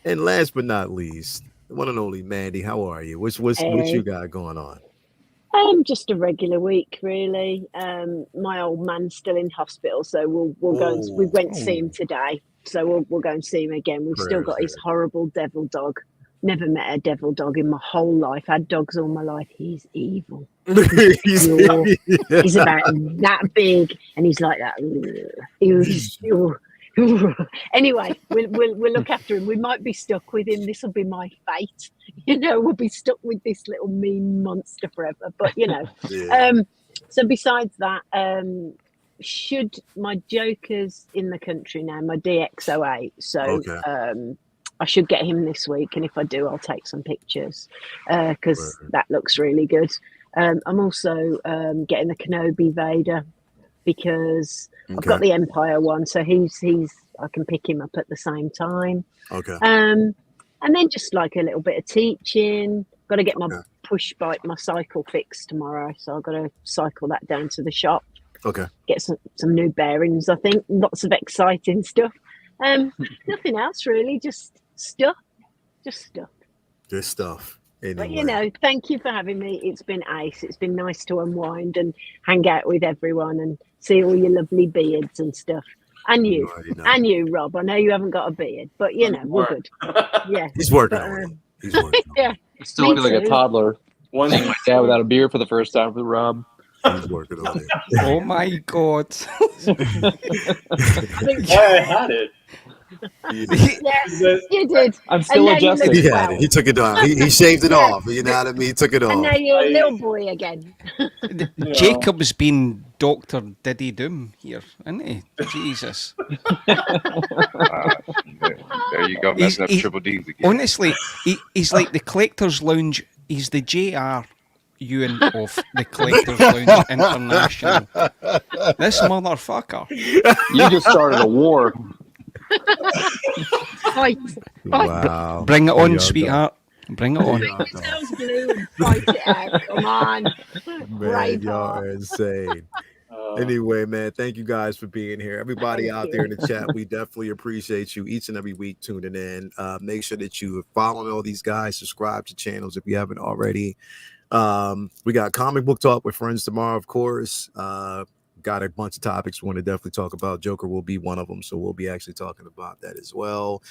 And last but not least, the one and only Mandy, how are you? What you got going on? Just a regular week, really. My old man's still in hospital, so we'll go. We went to see him today, so we'll go and see him again. We've still got his horrible devil dog. Never met a devil dog in my whole life. Had dogs all my life. He's evil. He's about that big, and he's like that. Anyway, we'll look after him. We might be stuck with him. This will be my fate. We'll be stuck with this little mean monster forever. But so besides that, should my Joker's in the country now, my DX08. So I should get him this week, and if I do, I'll take some pictures because that looks really good. I'm also getting the Kenobi Vader because I've got the Empire one, so he's I can pick him up at the same time. Okay. And then just like a little bit of teaching. Got to get my push bike, my cycle fixed tomorrow, so I've got to cycle that down to the shop. Okay. Get some new bearings. I think lots of exciting stuff. Nothing else really, just stuff. Good stuff. Anyway. But you know, thank you for having me. It's been ace. It's been nice to unwind and hang out with everyone and see all your lovely beards and stuff. And you, Rob. I know you haven't got a beard, but you know, we're good. Yeah, he's working on it. He's working. Yeah, I still feel like a toddler. One Seeing my dad without a beer for the first time with Rob. He's working on it. Oh my god! I think I had it. Yes, you did. I'm still adjusting. He had it. He took it down. He shaved it off. You know what I mean? He took it off. And now you're a little boy again. Jacob's been Dr. Diddy Doom here, isn't he? Jesus. There you go, messing up Triple D's again. Honestly, he's like the Collector's Lounge. He's the J.R. Ewan of the Collector's Lounge International. This motherfucker. You just started a war. Fight. Wow. Bring it on, sweetheart. Bring it on. Make yourselves blue and fight it out. Come on. Man, y'all are insane. Anyway, man, thank you guys for being here. Everybody out there in the chat, we definitely appreciate you each and every week tuning in. Make sure that you are following all these guys, subscribe to channels if you haven't already. We got comic book talk with friends tomorrow, of course. Got a bunch of topics we want to definitely talk about. Joker will be one of them, so we'll be actually talking about that as well.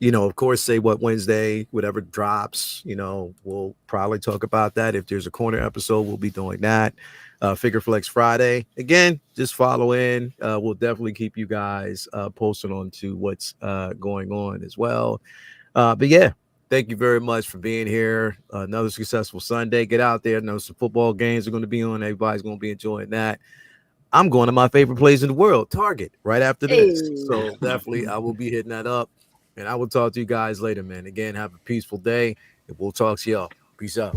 You know, of course, Say What Wednesday, whatever drops, you know, we'll probably talk about that. If there's a corner episode, we'll be doing that. Figure Flex Friday. Again, just follow in. We'll definitely keep you guys posted on to what's going on as well. But yeah, thank you very much for being here. Another successful Sunday. Get out there. I know some football games are going to be on. Everybody's going to be enjoying that. I'm going to my favorite place in the world, Target, right after this. So definitely I will be hitting that up. And I will talk to you guys later, man. Again, have a peaceful day. And we'll talk to y'all. Peace out.